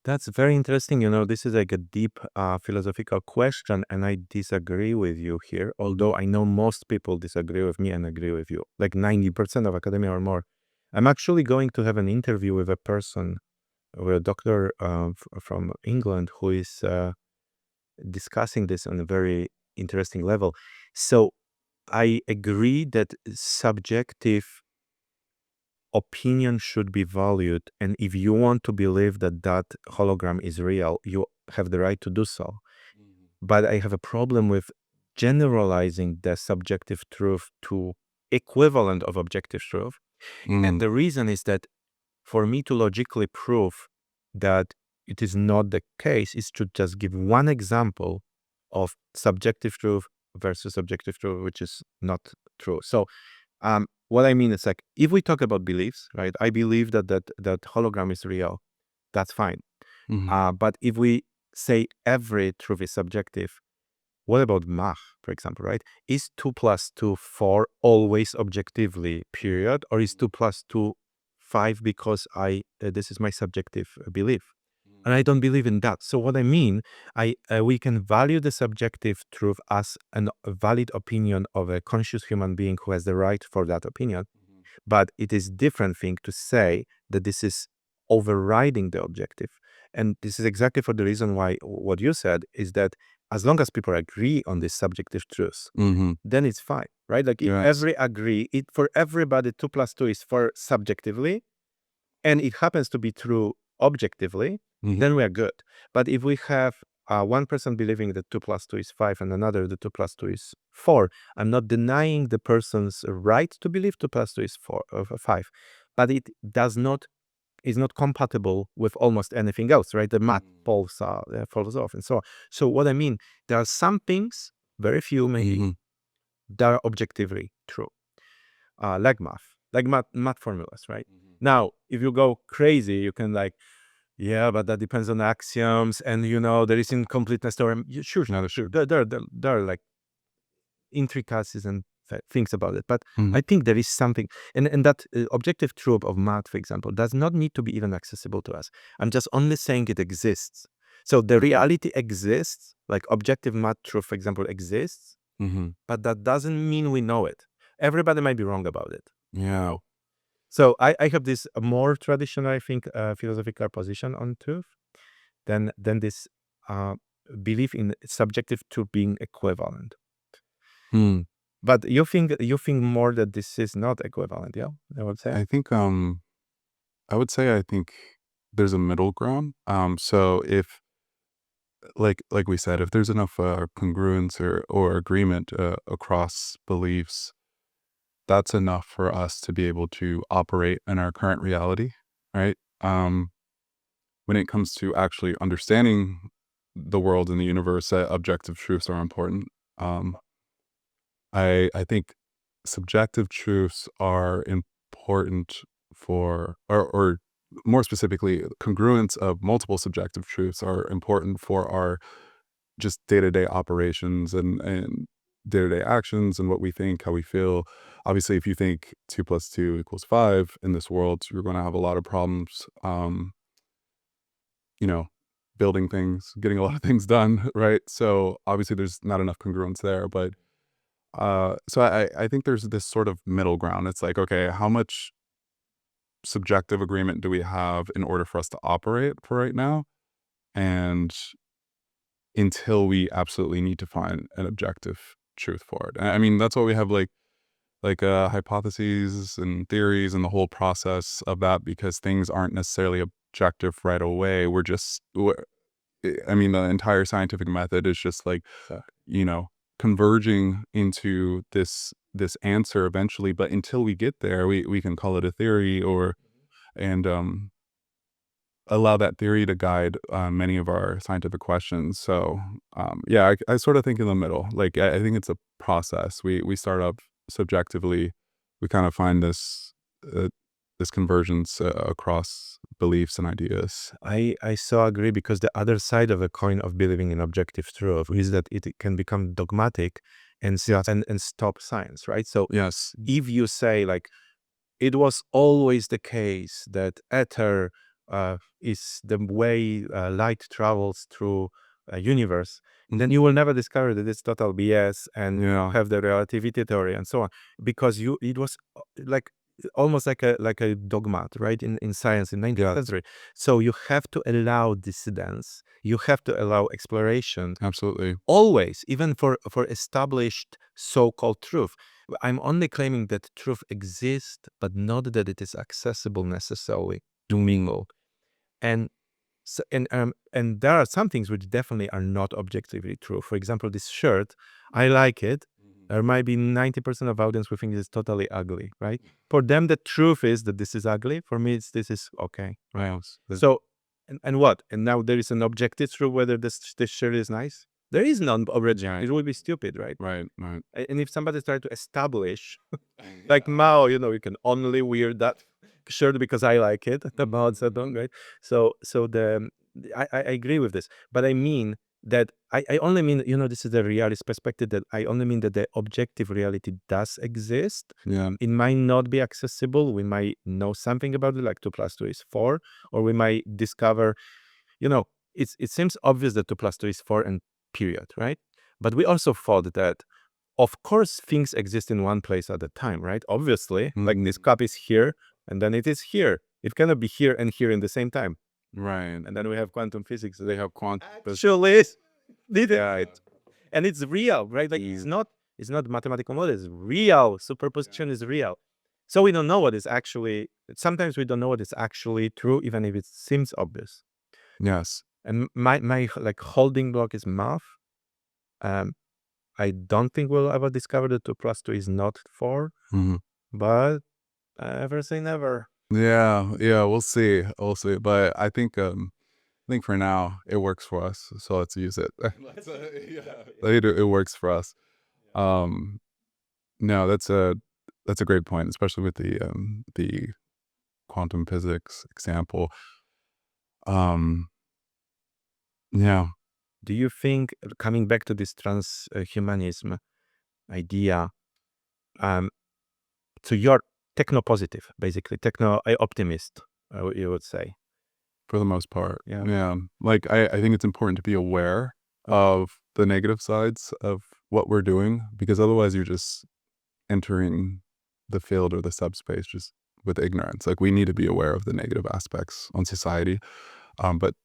That's very interesting. This is like a deep philosophical question, and I disagree with you here, although I know most people disagree with me and agree with you, like 90% of academia or more. I'm actually going to have an interview with a person, with a doctor from England, who is discussing this on a very interesting level. So I agree that subjective opinion should be valued, and if you want to believe that that hologram is real, you have the right to do so. But I have a problem with generalizing the subjective truth to equivalent of objective truth. And Mm, the reason is that for me to logically prove that it is not the case is to just give one example of subjective truth versus objective truth, which is not true. So what I mean is, like, if we talk about beliefs, right? I believe that hologram is real. That's fine. mhm, But if we say every truth is subjective, what about math, for example, right? Is 2 plus 2 4 always objectively, period? Or is 2 plus 2 5 because this is my subjective belief? And I don't believe in that. So what I mean, we can value the subjective truth as a valid opinion of a conscious human being who has the right for that opinion. But it is different thing to say that this is overriding the objective. And this is exactly for the reason why what you said is that as long as people agree on this subjective truth, mhm. then it's fine, right? Like if Yes. every agree, it for everybody 2 plus 2 is 4 subjectively, and it happens to be true objectively, Mhm, then we are good. But if we have one person believing that 2 plus 2 is 5 and another that 2 plus 2 is 4, I'm not denying the person's right to believe 2 plus 2 is 5, but it does not is not compatible with almost anything else, right? The math falls off and so on. So what I mean, there are some things, very few maybe, mhm, that are objectively true, like math formulas, right? Now, if you go crazy, you can like, yeah, but that depends on axioms, and there is incompleteness theorem. Sure, no, sure. There are like intricacies and things about it, but mhm, I think there is something, and that objective truth of math, for example, does not need to be even accessible to us. I'm just only saying it exists. So the reality exists, like objective math truth, for example, exists, mhm. but that doesn't mean we know it. Everybody might be wrong about it. Yeah. So I have this more traditional, I think, philosophical position on truth than this uh, belief in subjective truth being equivalent. Hmm. But you think more that this is not equivalent, yeah? I would say. I think, I would say I think there's a middle ground. So if like we said, if there's enough congruence or agreement across beliefs, that's enough for us to be able to operate in our current reality, right? When it comes to actually understanding the world and the universe, objective truths are important. Um, I think subjective truths are important for, or more specifically, congruence of multiple subjective truths are important for our just day to day operations and day-to-day actions and what we think, how we feel. Obviously, if you think 2 plus 2 equals 5 in this world, you're going to have a lot of problems, you know, building things, getting a lot of things done, right? So obviously, there's not enough congruence there, but so I think there's this sort of middle ground. It's like, okay, how much subjective agreement do we have in order for us to operate for right now? And until we absolutely need to find an objective truth for it. I mean, that's why we have hypotheses and theories and the whole process of that, because things aren't necessarily objective right away. I mean, the entire scientific method is just like, you know, converging into this answer eventually. But until we get there, we can call it a theory and allow that theory to guide many of our scientific questions. So yeah, I sort of think in the middle. Like I think it's a process. We start up subjectively. We kind of find uh, this convergence across beliefs and ideas. I so agree, because the other side of a coin of believing in objective truth is that it can become dogmatic and and stop science, right? So Yes. if you say like it was always the case that ether is the way light travels through a universe, then you will never discover that it's total BS and Yeah. have the relativity theory and so on, because it was like almost like a dogma, right? In science in 19th Yeah. century. So you have to allow dissidence, you have to allow exploration, Absolutely. always, even for established so-called truth. I'm only claiming that truth exists, but not that it is accessible necessarily to mingle. And so, and there are some things which definitely are not objectively true. For example, this shirt, I like it. There might be 90% of audience who think it's totally ugly, right? For them, the truth is that this is ugly. For me, this is okay, right? Wow. So, and what? And now there is an objective truth whether this shirt is nice. There is none original. Right. It would be stupid, right? Right. Right. And if somebody tries to establish, like Mao, you can only wear that shirt because I like it. The Mao Zedong, right? So I agree with this, but I mean that I only mean, this is the realist perspective, that I only mean that the objective reality does exist. Yeah. It might not be accessible. We might know something about it, like 2 plus 2 is 4, or we might discover, it seems obvious that 2 plus 2 is 4 and period, right? But we also thought that, of course, things exist in one place at a time, right? Obviously, like this cup is here and then it is here. It cannot be here and here in the same time. Right. And then we have quantum physics. They have quantum. Actually, did it. Yeah. And it's real, right? Like it's not mathematical model, it's real. Superposition is real. So we don't know what is actually, sometimes we don't know what is actually true, even if it seems obvious. Yes. And my like holding block is math. I don't think we'll ever discover that 2 plus 2 is not 4, but ever say never. Yeah. Yeah. We'll see. We'll see. But I think for now it works for us. So let's use it. It works for us. No, that's a great point, especially with the quantum physics example. Yeah. Do you think, coming back to this transhumanism idea, so you're techno-positive, basically, techno-optimist, you would say? For the most part. Yeah. Yeah. Like I think it's important to be aware of the negative sides of what we're doing, because otherwise you're just entering the field or the subspace just with ignorance. Like we need to be aware of the negative aspects on society. But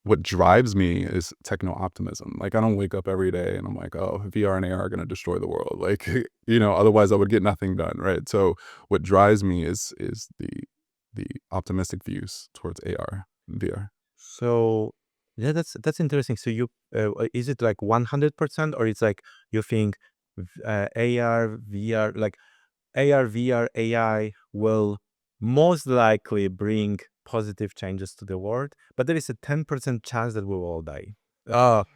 what drives me is techno-optimism. Like I don't wake up every day and I'm like, oh, VR and AR are going to destroy the world. Like, otherwise I would get nothing done, right? So what drives me is the optimistic views towards AR and VR. So yeah, that's interesting. So is it like 100%, or it's like you think AR, VR, like AR, VR, AI will most likely bring positive changes to the world, but there is a 10% chance that we will all die.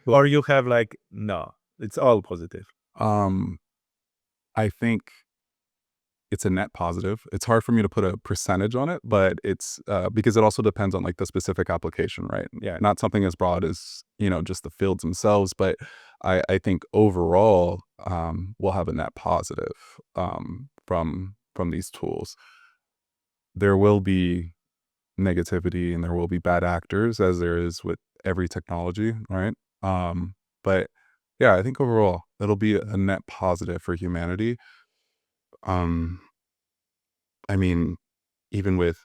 Or you have like, no, it's all positive. I think it's a net positive. It's hard for me to put a percentage on it, but it's because it also depends on like the specific application, right? Yeah. Not something as broad as, just the fields themselves, but I think overall, we'll have a net positive from these tools. There will be negativity and there will be bad actors, as there is with every technology, right? But yeah, I think overall it'll be a net positive for humanity. Um, I mean, even with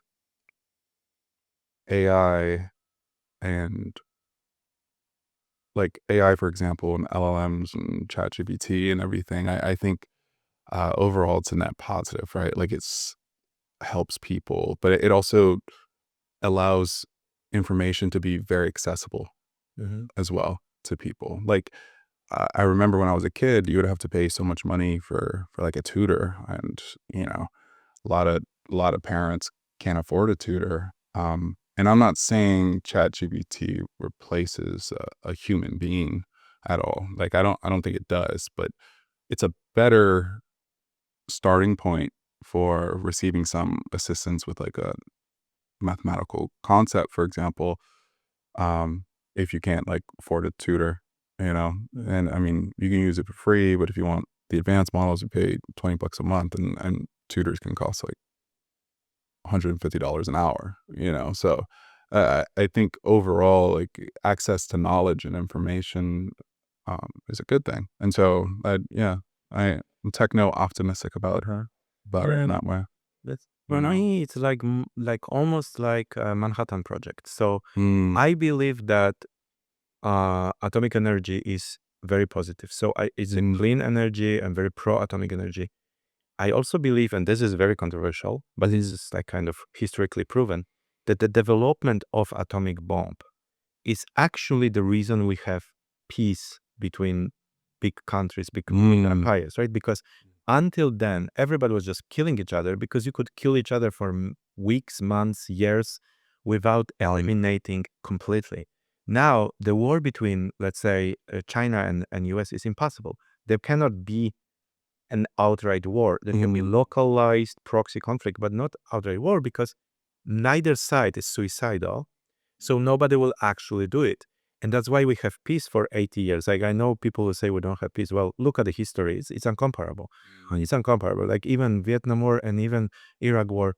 AI and like AI, for example, and LLMs and ChatGPT and everything, I think overall it's a net positive, right? Like it's helps people, but it also allows information to be very accessible Mm-hmm. as well to people. Like I remember when I was a kid, you would have to pay so much money for like a tutor, and you know, a lot of parents can't afford a tutor. And I'm not saying ChatGPT replaces a human being at all. Like I don't think it does, but it's a better starting point for receiving some assistance with like a mathematical concept, for example. Um, if you can't like afford a tutor, you know, and I mean, you can use it for free, but if you want the advanced models, you pay $20 a month, and tutors can cost like $150 an hour, you know? So I think overall, like access to knowledge and information is a good thing. And so, yeah, I'm techno optimistic about it in Yeah, that way, that's you for know? me. It's like almost like a Manhattan Project. So Mm, I believe that atomic energy is very positive. So it's a mm, clean energy and very pro atomic energy. I also believe, and this is very controversial, but this is like kind of historically proven, that the development of atomic bomb is actually the reason we have peace between big countries, big mm, empires, right? Because until then, everybody was just killing each other because you could kill each other for weeks, months, years without eliminating completely. Now, the war between, let's say, China and US is impossible. There cannot be an outright war. There can be mm, localized proxy conflict, but not outright war because neither side is suicidal. So nobody will actually do it. And that's why we have peace for 80 years. Like I know people will say we don't have peace. Well, look at the history. It's incomparable. It's incomparable. Like even Vietnam War and even Iraq War,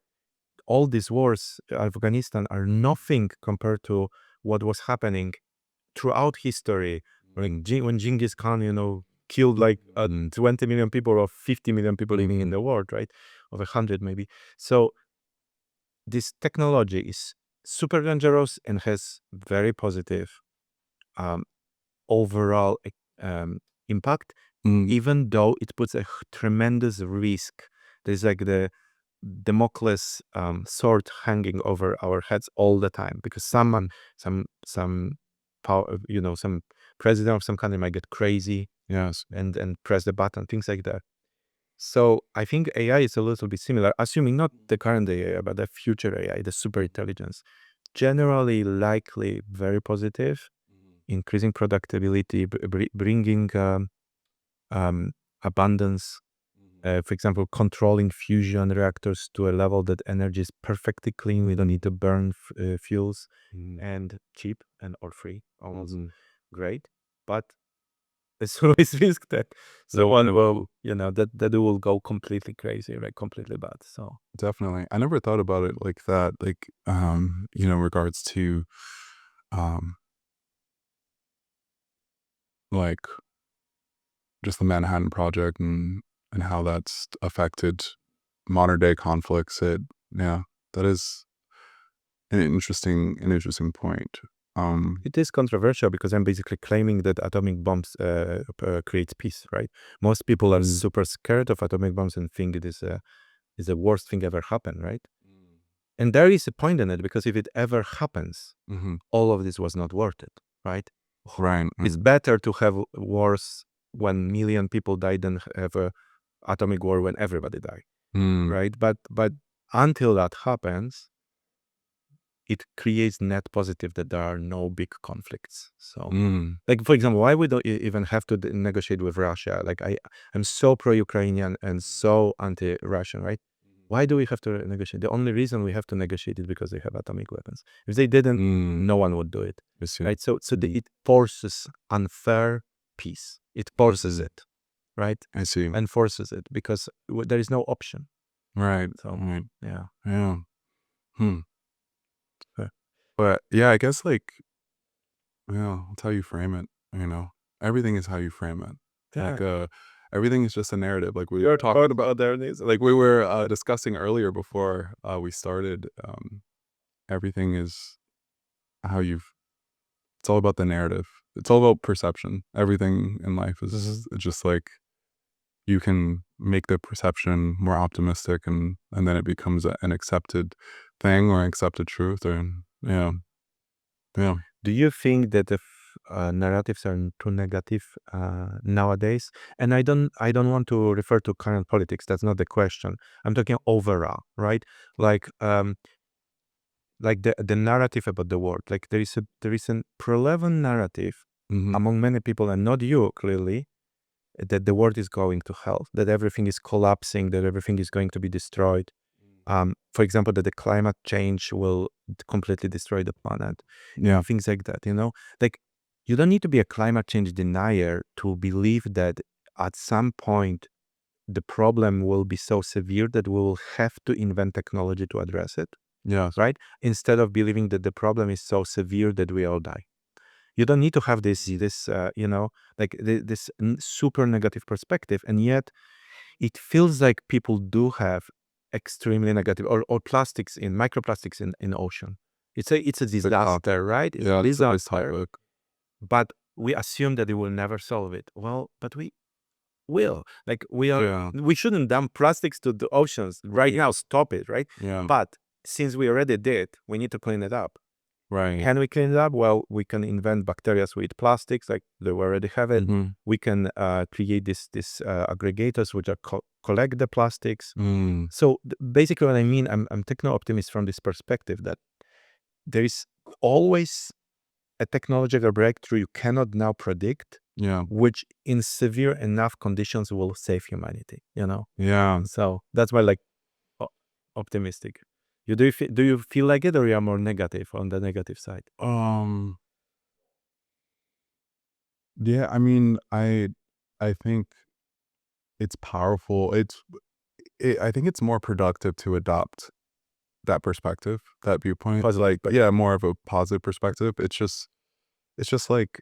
all these wars, Afghanistan, are nothing compared to what was happening throughout history. Like when Genghis Khan, killed like 20 million people or 50 million people living in the world, right? Of 100 maybe. So this technology is super dangerous and has very positive um, overall impact, mm, even though it puts a tremendous risk. There's like the Damocles sword hanging over our heads all the time because some power, some president of some country might get crazy yes. and press the button, things like that. So I think AI is a little bit similar, assuming not the current AI, but the future AI, the super intelligence. Generally, likely very positive, increasing productivity, bringing um, abundance. For example, controlling fusion reactors to a level that energy is perfectly clean. We don't need to burn fuels, and cheap and or free, almost great. But there's always risk that someone will, that it will go completely crazy, right? Completely bad. So Definitely. I never thought about it like that. Like, regards to, um, like just the Manhattan Project and how that's affected modern day conflicts. Yeah, that is an interesting point. it is controversial because I'm basically claiming that atomic bombs create peace, right? Most people are mm, super scared of atomic bombs and think it is the worst thing ever happened, right? And there is a point in it because if it ever happens, mm-hmm, all of this was not worth it, right? right. It's better to have wars when million people die than have a atomic war when everybody die, Mm, right? But until that happens, it creates net positive that there are no big conflicts. So, mm, like for example, why we don't even have to negotiate with Russia? Like I'm so pro-Ukrainian and so anti-Russian, right? Why do we have to negotiate? The only reason we have to negotiate is because they have atomic weapons. If they didn't, mm. no one would do it, I see. right? So it forces unfair peace. It forces it, right? I see. And forces it because there is no option. Right. So Right. yeah. Yeah. Hmm. Okay. But yeah, I guess like, yeah, that's how you frame it. Everything is how you frame it. Yeah. Like, everything is just a narrative. Like we You're were talking talking about, about there it is. like we were discussing earlier before we started. Everything is how you've. It's all about the narrative. It's all about perception. Everything in life is just like you can make the perception more optimistic, and then it becomes an accepted thing or accepted truth. Or yeah, yeah. Do you think that if narratives are too negative nowadays? And I don't want to refer to current politics. That's not the question. I'm talking overall, right? Like the narrative about the world. Like there is a prevalent narrative Hmm. among many people, and not you clearly, that the world is going to hell, that everything is collapsing, that everything is going to be destroyed. For example, that the climate change will completely destroy the planet, Yeah, things like that. Like you don't need to be a climate change denier to believe that at some point the problem will be so severe that we will have to invent technology to address it, yes, right? Instead of believing that the problem is so severe that we all die. You don't need to have this like this super negative perspective, and yet it feels like people do have extremely negative, or plastics in microplastics in ocean. It's a disaster, right? It's a yeah. It's a nice disaster, topic. but we assume that it will never solve it. Well, but we will. Like Yeah, we shouldn't dump plastics to the oceans right now. Stop it, right? yeah, But since we already did, we need to clean it up. right. Can we clean it up? Well, we can invent bacteria with plastics, like they already have it. Hmm. We can create this aggregators which are collect the plastics. Mm, So basically, what I mean, I'm techno optimist from this perspective that there is always a technological breakthrough you cannot now predict, yeah, which in severe enough conditions will save humanity. yeah. So that's why, like, o- optimistic. Do you feel like it, or you are more negative on the negative side? Um, yeah. I mean, I think it's powerful. I think it's more productive to adopt that perspective, that viewpoint. Positive. Like, yeah, more of a positive perspective. It's just like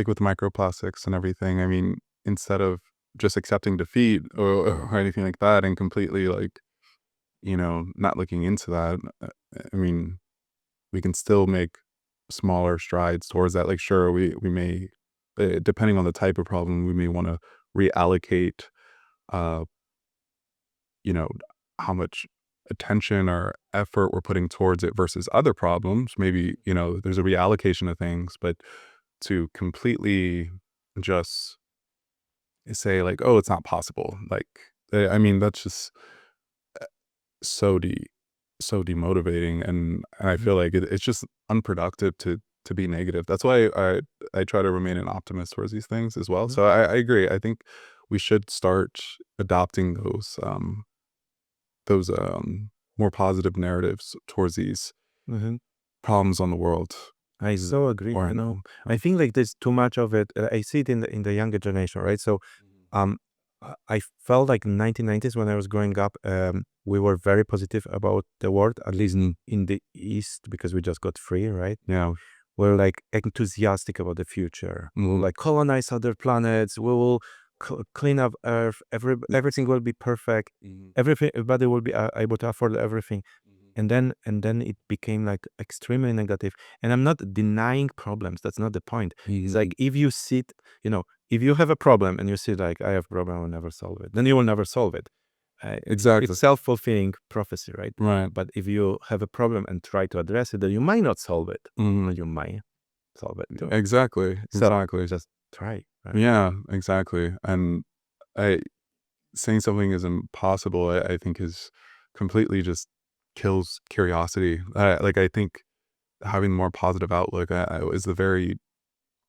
with microplastics and everything. I mean, instead of just accepting defeat or anything like that, and completely like not looking into that. I mean, we can still make smaller strides towards that. Like, sure, we may, depending on the type of problem, we may want to reallocate, uh, you know, how much attention or effort we're putting towards it versus other problems. Maybe there's a reallocation of things, but to completely just say like, oh, it's not possible. Like, I mean, that's just so so demotivating, and I Mhm. feel like it's just unproductive to be negative. That's why I try to remain an optimist towards these things as well. Mhm. So I agree. I think we should start adopting those more positive narratives towards these Mhm. problems on the world. I so agree. Or I think like there's too much of it. I see it in the younger generation, right? So, um, I felt like in 1990s when I was growing up, we were very positive about the world, at least Mhm. in the East, because we just got free, right? Yeah. We're like enthusiastic about the future. We'll Mhm. like colonize other planets. We will clean up Earth. Everything will be perfect. Mhm. Everybody will be able to afford everything. Mhm. And then it became like extremely negative. And I'm not denying problems. That's not the point. It's like Mhm. if you sit, if you have a problem and you see like I have a problem, I will never solve it. Then you will never solve it. It's Exactly. self-fulfilling prophecy, right? Right. But if you have a problem and try to address it, then you might not solve it, Mhm. but you might solve it too. Exactly. So Exactly. just try, right? Yeah. Exactly. And I saying something is impossible, I think is completely just kills curiosity. Like I think having more positive outlook is the very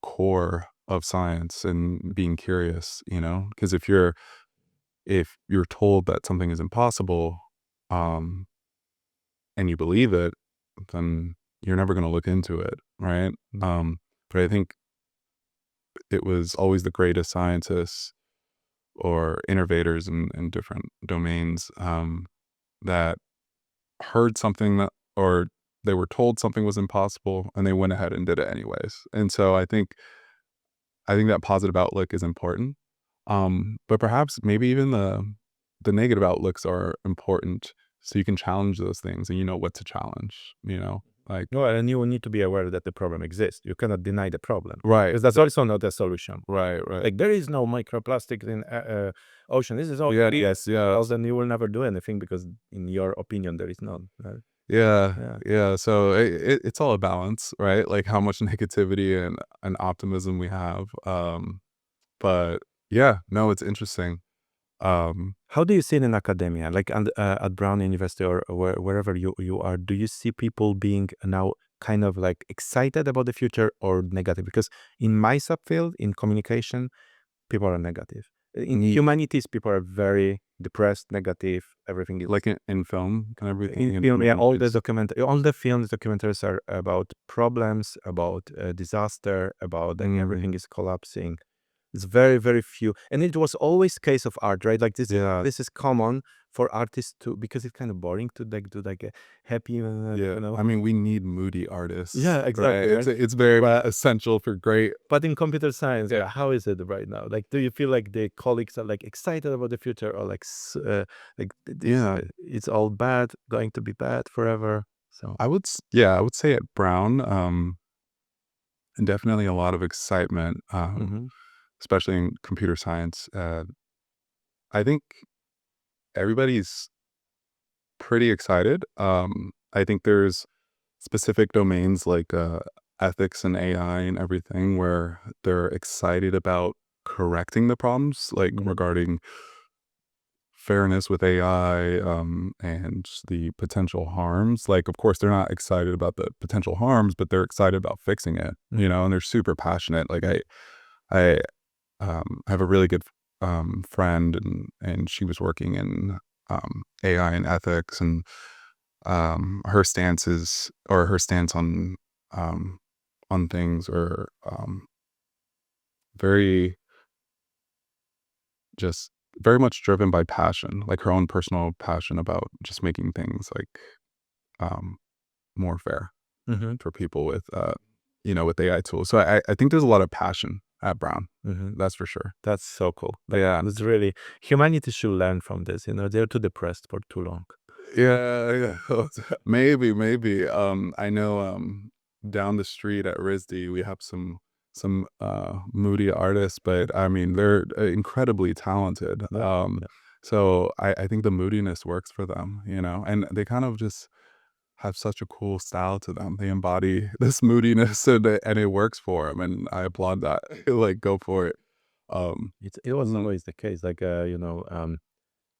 core of science and being curious. Because if you're told that something is impossible, um, and you believe it, then you're never going to look into it, right? Mm. But I think it was always the greatest scientists or innovators in different domains that heard something that, or they were told something was impossible and they went ahead and did it anyways. And so I think that positive outlook is important. But perhaps maybe even the negative outlooks are important so you can challenge those things and you know what to challenge, like No, and you need to be aware that the problem exists. You cannot deny the problem. right, Because that's also not a solution. right. Like there is no microplastic in ocean. This is all Yeah, yes. yeah. Else then you will never do anything because in your opinion there is none. Yeah, Yeah. yeah. So it's all a balance, right? Like how much negativity and optimism we have. But yeah, no, it's interesting. How do you see it in academia, like at Brown University or wherever you are? Do you see people being now kind of like excited about the future or negative? Because in my subfield, in communication, people are negative. In humanities, people are very depressed, negative. Everything is like in film and everything. in film. Yeah, all the films, documentaries are about problems, about disaster, about like everything is collapsing. It's very, very few. And it was always case of art, right? Like Yeah, this is common for artists to, because it's kind of boring to like do like a happy, yeah. I mean, we need moody artists. Yeah, exactly, Right? right? It's very But essential for great. but in computer science, yeah, how is it right now? Like, do you feel like the colleagues are like excited about the future, or like Yeah, it's all bad, going to be bad forever? So. I would say at Brown, and definitely a lot of excitement, Mm-hmm. especially in computer science. I think everybody's pretty excited. I think there's specific domains like ethics and AI and everything where they're excited about correcting the problems, like Mm-hmm. regarding fairness with AI and the potential harms. Like, of course, they're not excited about the potential harms, but they're excited about fixing it, and they're super passionate. Like, I have a really good friend, and she was working in AI and ethics, and her stance on things are very just very much driven by passion, like her own personal passion about just making things like um, more fair Mm-hmm. for people with with AI tools. So I think there's a lot of passion at Brown. Mm-hmm. That's for sure. That's so cool. Like, Yeah. it's really, humanity should learn from this. They're too depressed for too long. Yeah, yeah. Maybe. I know down the street at RISD we have some moody artists, but I mean they're incredibly talented. Yeah. Yeah. So I think the moodiness works for them, and they kind of just have such a cool style to them. They embody this moodiness and it works for them, and I applaud that. Like go for it. It wasn't always the case. Like,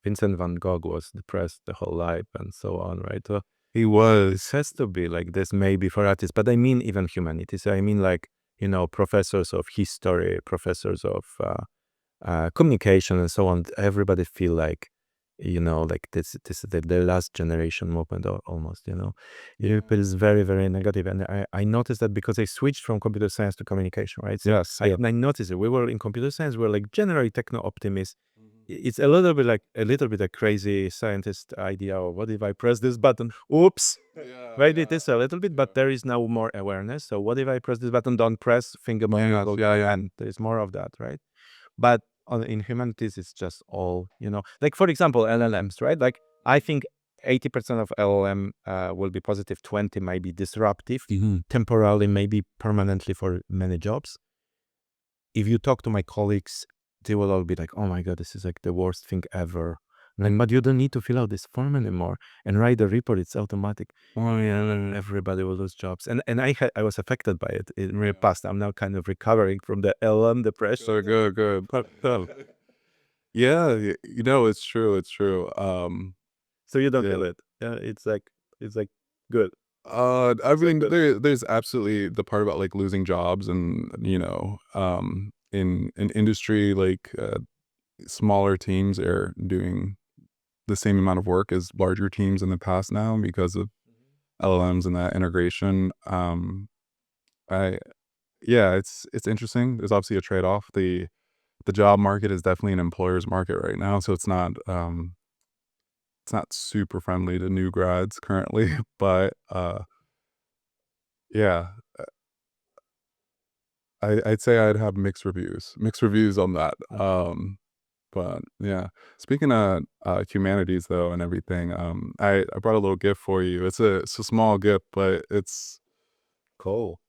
Vincent van Gogh was depressed the whole life and so on, right? So He it was. has to be like this maybe for artists, but I mean even humanities. I mean like, professors of history, professors of communication and so on. Everybody feel like, like this is the last generation movement almost, It is very, very negative. And I noticed that because I switched from computer science to communication, right? So Yes. Yeah. I noticed it. We were in computer science, we were like generally techno-optimists. It's a little bit a crazy scientist idea of what if I press this button? Oops. Yeah. Right, it is a little bit, but there is now more awareness. So what if I press this button? Don't press, think about it, Yeah. and there's more of that, right? But in humanities, it's just all, like for example, LLMs, right? Like I think 80% of LLM will be positive, 20 might be disruptive, temporarily, maybe permanently for many jobs. If you talk to my colleagues, they will all be like, "Oh my God, this is like the worst thing ever." Like, but you don't need to fill out this form anymore and write the report. It's automatic. Oh yeah, everybody will lose jobs. And I was affected by it in the past. I'm now kind of recovering from the LM depression. So good. Yeah, it's true. It's true. So you don't Yeah. feel it. Yeah, it's like good. I mean, there's absolutely the part about like losing jobs and in an industry like smaller teams are doing the same amount of work as larger teams in the past now because of LLMs and that integration. I yeah, it's interesting. There's obviously a trade-off. The job market is definitely an employer's market right now, so it's not super friendly to new grads currently, but, yeah, I'd say I'd have mixed reviews on that, but yeah. Speaking of, humanities though and everything, I brought a little gift for you. It's a small gift, but Cool.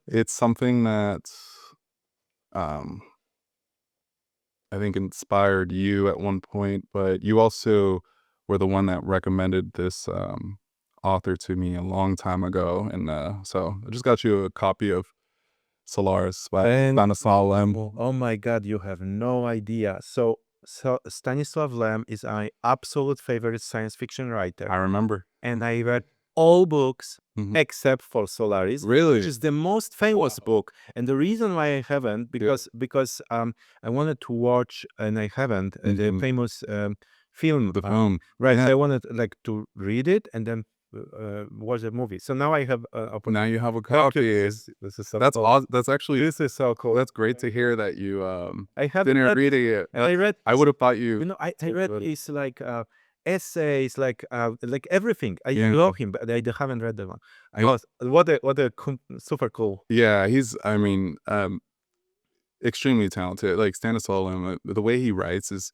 it's something that, um, I think inspired you at one point, but you also were the one that recommended this, author to me a long time ago, and, so I just got you a copy of Solaris by And Stanislaw Lem. oh my God, you have no idea. So Stanislav Lem is my absolute favorite science fiction writer, I remember. and I read all books Mhm. except for Solaris, which Really? is the most famous book. And the reason why I haven't, because I wanted to watch and I haven't the Mhm. famous film. The film. Right. Yeah. I wanted like to read it and then watch the movie. So now I have Now you have a Okay, copy. this is so That's cool. that's actually This is so cool. that's great to hear that you, I have didn't read, read it yet. I read, I would have thought you you know, I would read have. his like essays, like everything. I Yeah. love him, but I haven't read that one. I What a super cool. Yeah, he's I mean, extremely talented. Like Stanislaw Lem, the way he writes is,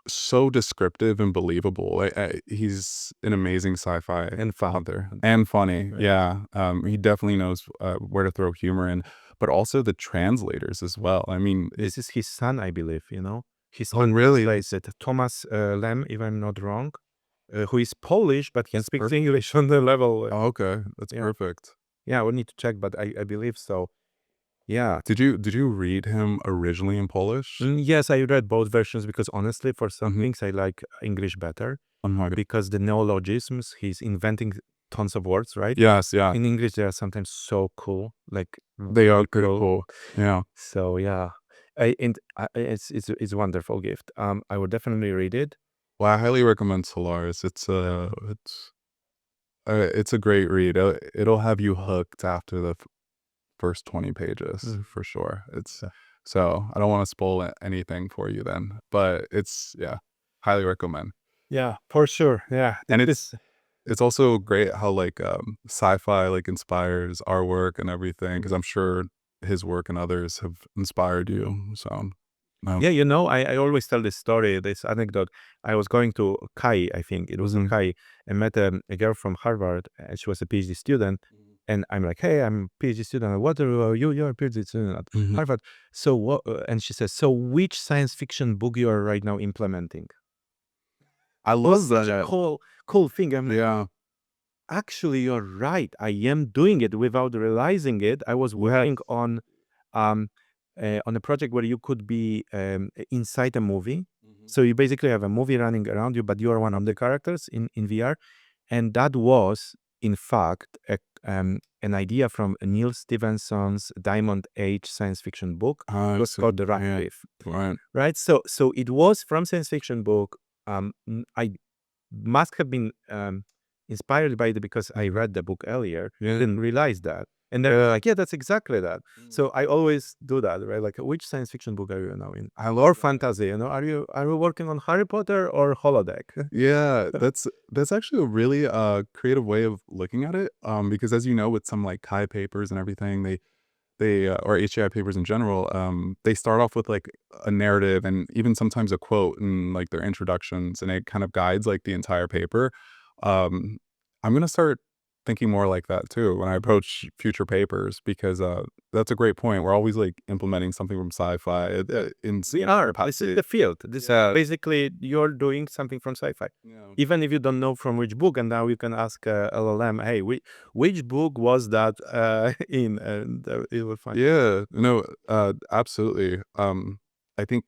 so descriptive and believable. He's an amazing sci-fi And fun. author and funny. Right. Yeah, he definitely knows where to throw humor in, but also the translators as well. I mean, This is his son, I believe, you know. His oh, son really? translates it. Thomas Lem, if I'm not wrong, who is Polish, but he That's speaks perfect. English on the level. Oh, okay, that's Yeah. perfect. Yeah, we need to check, but I believe so. Yeah. Did you read him originally in Polish? Yes, I read both versions because honestly, for some Mhm. things, I like English better Oh my god. because the neologisms, he's inventing tons of words, right? Yes, yeah, In English, they are sometimes so cool, like they are really pretty cool. Yeah. So yeah, it's a wonderful gift. I would definitely read it. Well, I highly recommend Solaris. It's a great read. It'll have you hooked after the first 20 pages for sure. It's Yeah. so I don't want to spoil anything for you then, but it's yeah, highly recommend. Yeah, for sure. Yeah, And this. it's also great how like sci-fi like inspires our work and everything because I'm sure his work and others have inspired you. So Yeah, you know, I always tell this story, this anecdote. I was going to CAI, I think it was in CAI, and met a girl from Harvard, and she was a PhD student. And I'm like, hey, I'm a PhD student. What are you? You're a PhD student at Mhm. Harvard. So what? And she says, so which science fiction book you are right now implementing? I It was love such a that. cool thing. I'm like, Yeah. actually, you're right. I am doing it without realizing it. I was working um, on a project where you could be inside a movie. So you basically have a movie running around you, but you are one of the characters in VR. And that was, in fact, an idea from Neil Stephenson's Diamond Age science fiction book. It was called The Rat Yeah. Cliff, Right. right? So it was from science fiction book. I must have been inspired by it because I read the book earlier. Yeah. Didn't realize that. And they're like, yeah, that's exactly that. So I always do that, right? Like, which science fiction book are you now in? Or fantasy, you know? Are you working on Harry Potter or holodeck? Yeah, that's actually a really creative way of looking at it. Because as you know, with some like Chi papers and everything, they or HAI papers in general, they start off with like a narrative and even sometimes a quote in like their introductions, and it kind of guides like the entire paper. Um, I'm gonna start thinking more like that too when I approach future papers because that's a great point. We're always like implementing something from sci-fi in We some are. This capacity. is the field. This Yeah. basically you're doing something from sci-fi. Yeah. Even if you don't know from which book, and now you can ask LLM, hey, which book was that in? And it will find. Yeah, no, absolutely. I think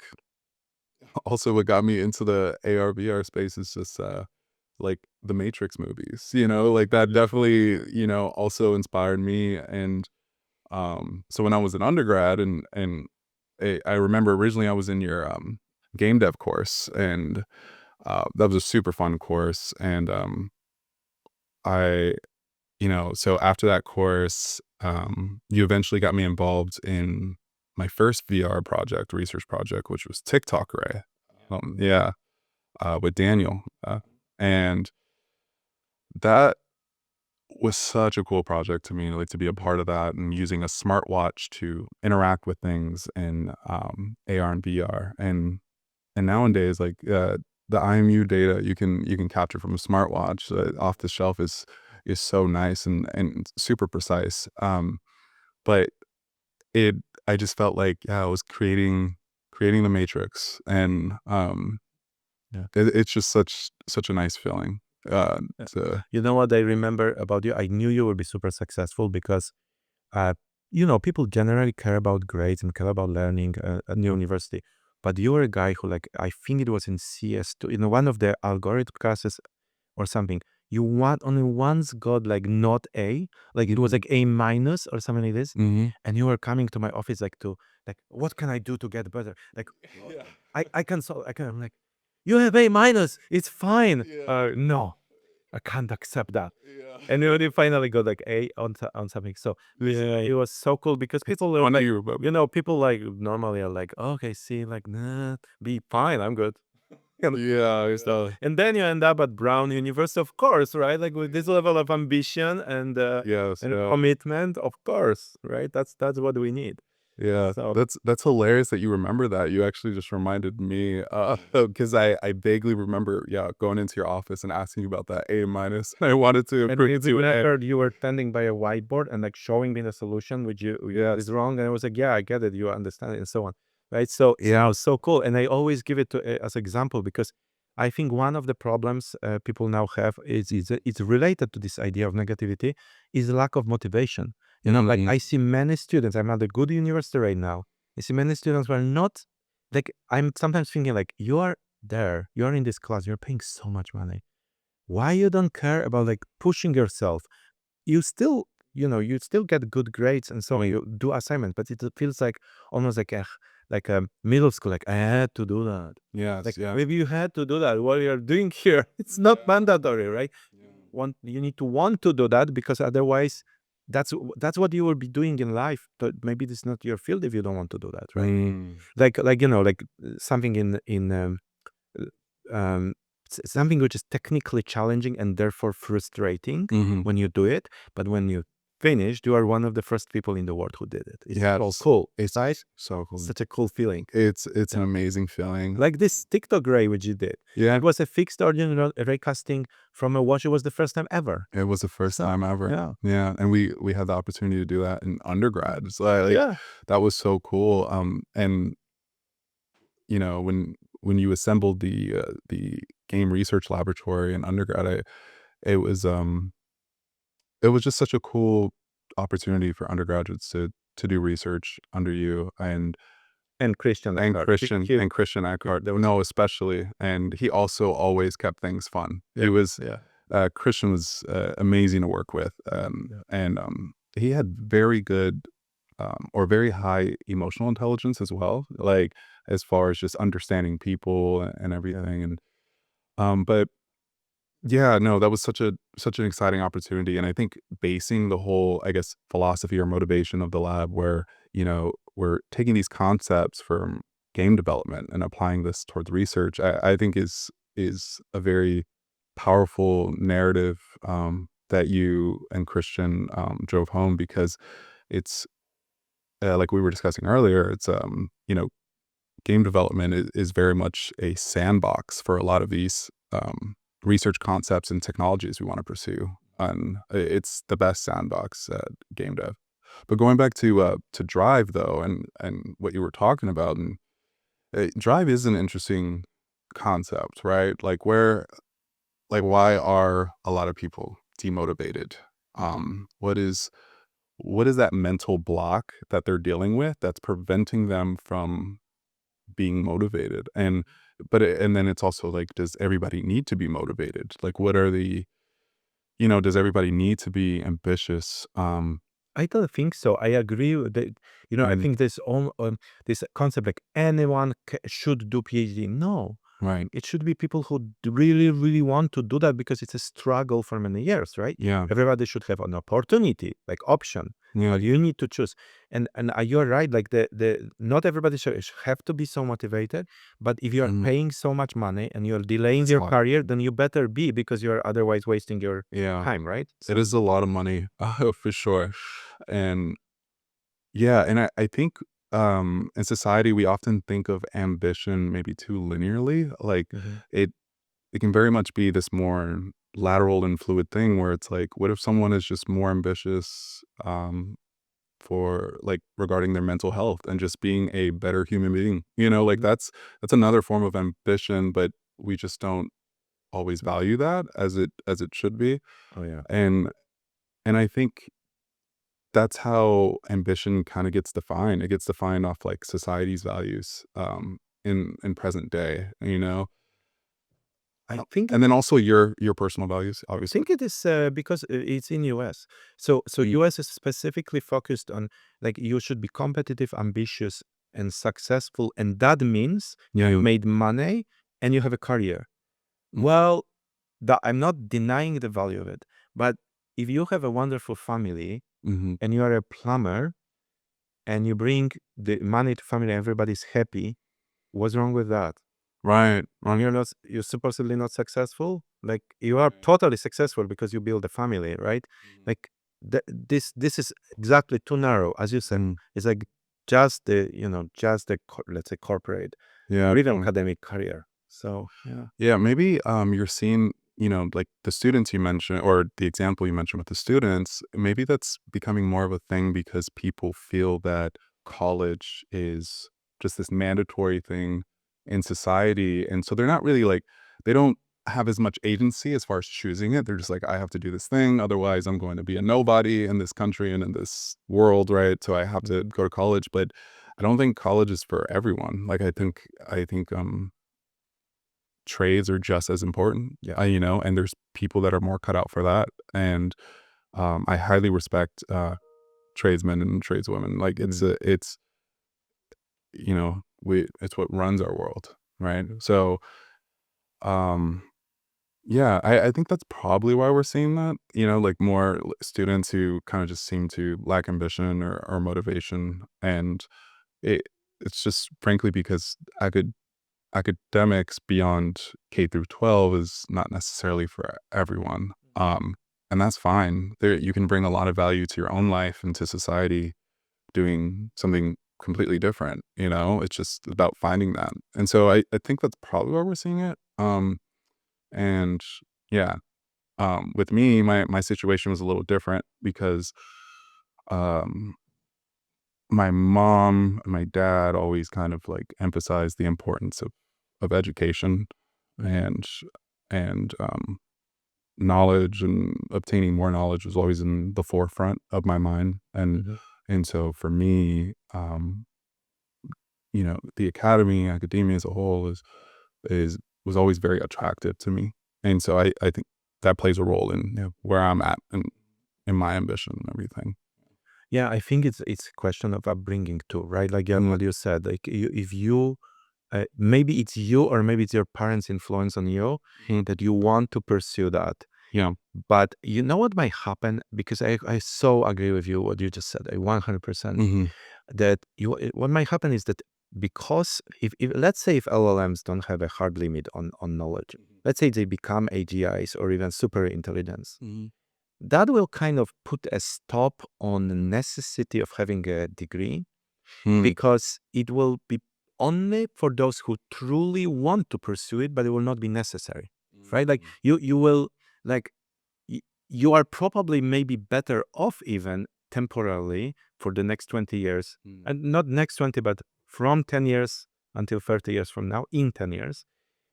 also what got me into the AR VR space is just like the Matrix movies, like that definitely, also inspired me. And so when I was an undergrad and I remember originally I was in your game dev course, and that was a super fun course. And I so after that course, you eventually got me involved in my first VR project, research project, which was TikTok Ray. Yeah, with Daniel. And that was such a cool project to me, like to be a part of that and using a smartwatch to interact with things in AR and VR. And nowadays, like the IMU data you can capture from a smartwatch off the shelf is so nice and super precise. But it I just felt like I was creating the matrix, and Yeah. it's just such a nice feeling. To You know what I remember about you? I knew you would be super successful because, uh, people generally care about grades and care about learning at the university. But you were a guy who, like, I think it was in CS2, in one of the algorithm classes or something. You only once got like not A, like it was like A minus or something like this, Mhm. and you were coming to my office like, what can I do to get better? Like, Yeah. I'm like, you have A minus, it's fine. Yeah. No, I can't accept that. Yeah. And you finally got like A on something. So yeah, it was so cool because people were Funny like, you remember. people like normally are like, okay, see, like, nah, be fine, I'm good. Yeah, So, and then you end up at Brown University, of course, right? Like with this level of ambition and yes, yeah. commitment, of course, right? That's what we need. Yeah, So, that's hilarious that you remember that. You actually just reminded me, because I vaguely remember, yeah, going into your office and asking you about that A minus. I wanted to and bring it to an A. whenever you were standing by a whiteboard and like showing me the solution, which Yes. is wrong, and I was like, yeah, I get it, you understand it, and so on, right? So yeah, it was so cool, and I always give it to as example because I think one of the problems people now have is it's related to this idea of negativity is lack of motivation. Like Mhm. I see many students. I'm at a good university right now. I see many students who are not like. I'm sometimes thinking like you are there, you are in this class, you're paying so much money. Why you don't care about like pushing yourself? You still, you still get good grades and so on. You do assignments, but it feels like almost like a middle school. Like I had to do that. Yes, Like yeah. maybe you had to do that. What you're doing here, it's not mandatory, right? You need to want to do that because otherwise, that's what you will be doing in life. But maybe this is not your field if you don't want to do that, right? Mm. Like something in um, something which is technically challenging and therefore frustrating Mhm. when you do it, but when you finished, you are one of the first people in the world who did it. It's so Yes. cool. It's Right? so cool. Such a cool feeling. It's an Yeah. amazing feeling. Like this TikTok ray which you did. Yeah, It was a fixed original ray casting from a watch. It was the first time ever. it was the first So, time ever. yeah. Yeah, and we had the opportunity to do that in undergrad. So, like, Yeah. that was so cool, and, when you assembled the game research laboratory in undergrad, it was, it was just such a cool opportunity for undergraduates to do research under you, And Christian and Eckhart. Christian Eckhart. There was, No, especially, and he also always kept things fun. yeah. He was Yeah. Christian was amazing to work with, Yeah. and he had very good or very high emotional intelligence as well, like as far as just understanding people and everything. And but yeah, no, that was such an exciting opportunity, and I think basing the whole, I guess, philosophy or motivation of the lab, where we're taking these concepts from game development and applying this towards research, I think is a very powerful narrative that you and Christian drove home, because it's like we were discussing earlier, it's game development is very much a sandbox for a lot of these research concepts and technologies we want to pursue. And it's the best sandbox at game dev. But going back to Drive though, and what you were talking about, and Drive is an interesting concept, right? Like why are a lot of people demotivated? What is that mental block that they're dealing with that's preventing them from being motivated? And then it's also like, does everybody need to be motivated? Like, what are does everybody need to be ambitious? I don't think so. I agree with that. I And think this concept like anyone should do PhD. No, Right. It should be people who really, really want to do that because it's a struggle for many years, right? Yeah. Everybody should have an opportunity, like option. Yeah. But you need to choose. And you're right, like the not everybody should have to be so motivated, but if you're Mhm. paying so much money and you're delaying It's your hard. career, then you better be, because you're otherwise wasting your Yeah. time, right? It is a lot of money, for sure. And yeah, and I think in society we often think of ambition maybe too linearly. Like Mhm. it it can very much be this more lateral and fluid thing where it's like, what if someone is just more ambitious for like regarding their mental health and just being a better human being? You know, like Mhm. that's another form of ambition, but we just don't always value that as it should be. Oh yeah. And I think that's how ambition kind of gets defined. It gets defined off like society's values in present day, you know. I think And then also your personal values, I obviously. think it is because it's in US. So Mm. US is specifically focused on, like, you should be competitive, ambitious, and successful, and that means you Yeah. made money and you have a career. Mm. Well, I'm not denying the value of it, but if you have a wonderful family Mhm. and you are a plumber and you bring the money to family, everybody's happy. What's wrong with that? Right, And right. you're supposedly not successful. Like, you are Right. totally successful because you build a family, right? Mhm. Like, this is exactly too narrow, as you said. Mhm. It's like just the, just the let's say corporate Yeah, or even definitely. academic career. So yeah. Yeah, maybe you're seeing, like the students you mentioned or the example you mentioned with the students, maybe that's becoming more of a thing because people feel that college is just this mandatory thing in society. And so they're not really like, they don't have as much agency as far as choosing it. They're just like, I have to do this thing. Otherwise, I'm going to be a nobody in this country and in this world, right? So I have to Mhm. go to college. But I don't think college is for everyone. Like I think trades are just as important, Yeah. and there's people that are more cut out for that. And I highly respect tradesmen and tradeswomen. Like Mm. it's it's what runs our world, right? So um, yeah, I think that's probably why we're seeing that. Like more students who kind of just seem to lack ambition or motivation, and it it's just frankly because academics beyond K through 12 is not necessarily for everyone. And that's fine. There you can bring a lot of value to your own life and to society doing something completely different, It's just about finding that. And so I think that's probably why we're seeing it. And yeah, with me, my situation was a little different because um my mom and my dad always kind of like emphasized the importance of education Mhm. and knowledge, and obtaining more knowledge was always in the forefront of my mind. and Mhm. and so for me, the academia as a whole is was always very attractive to me. And so I think that plays a role in where I'm at and in my ambition and everything. Yeah, I think it's a question of upbringing too, right? Like, Mm. what you said, like, if you maybe it's you or maybe it's your parents' influence on you Mhm. that you want to pursue that. Yeah. But you know what might happen? Because I so agree with you what you just said. I 100% Hmm. that what might happen is that, because if let's say if LLMs don't have a hard limit on knowledge, let's say they become AGIs or even super intelligence, Hmm. that will kind of put a stop on the necessity of having a degree, Hmm. because it will be only for those who truly want to pursue it, but it will not be necessary, right? Like, you will, like, y- you are probably maybe better off even temporarily for the next 20 years, and not next 20, but from 10 years until 30 years from now, in 10 years,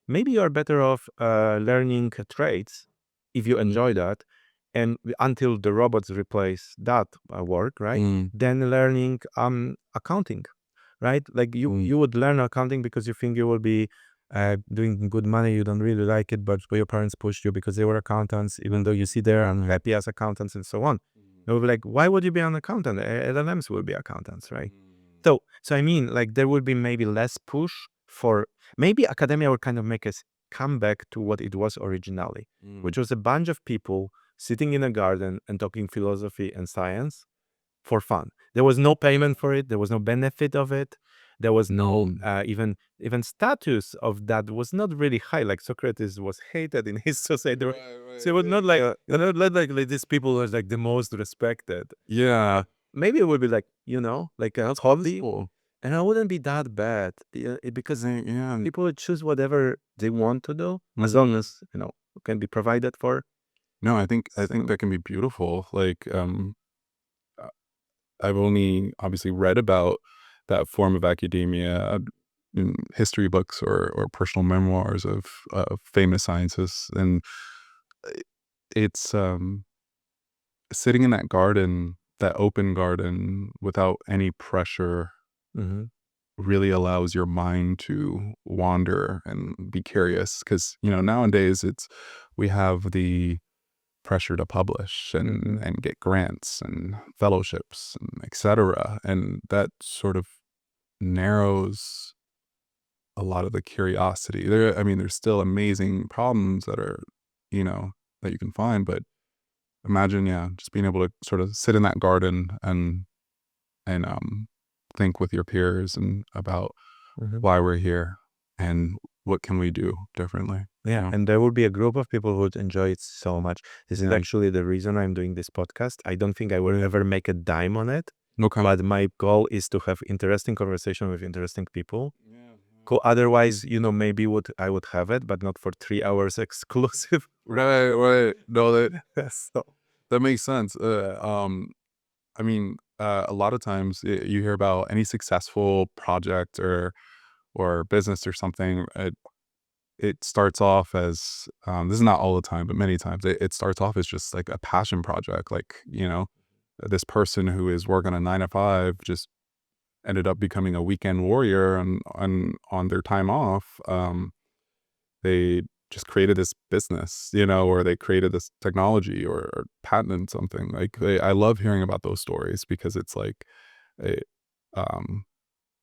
maybe you are better off learning trades if you enjoy that, and until the robots replace that work, right? Mm. Then learning accounting, right? Like, Mm. you would learn accounting because you think you will be doing good money. You don't really like it, but your parents pushed you because they were accountants, even though you see they're unhappy as accountants and so on. They will be like, why would you be an accountant? LLMs will be accountants, right? So I mean, like, there will be maybe less push for maybe academia will kind of make us come back to what it was originally, which was a bunch of people sitting in a garden and talking philosophy and science for fun. There was no payment for it. There was no benefit of it. There was no even status of that was not really high. Like Socrates was hated in his society. So it was not like not like these people was like the most respected. Yeah. Maybe it would be like like a hobby, Cool. and it wouldn't be that bad because Yeah. people would choose whatever they want to do as long as can be provided for. No, I think that can be beautiful. Like, I've only obviously read about that form of academia in history books or personal memoirs of famous scientists, and it's sitting in that garden, that open garden, without any pressure, Mm-hmm. really allows your mind to wander and be curious. Because nowadays we have the pressure to publish and get grants and fellowships and etc. And that sort of narrows a lot of the curiosity. There's still amazing problems that are, that you can find, but imagine, just being able to sort of sit in that garden and think with your peers and about why we're here and what can we do differently. Yeah, and there would be a group of people who would enjoy it so much. This is Yeah. actually the reason I'm doing this podcast. I don't think I will ever make a dime on it, Okay. but my goal is to have interesting conversation with interesting people. Cool. Otherwise, maybe I would have it, but not for 3 hours exclusive. Right. No, So, that makes sense. A lot of times you hear about any successful project or business or something. It starts off as this is not all the time, but many times it starts off as just like a passion project. Like this person who is working a 9 to 5 just ended up becoming a weekend warrior, and on their time off, they just created this business, or they created this technology or patented something. Like I love hearing about those stories because it's like a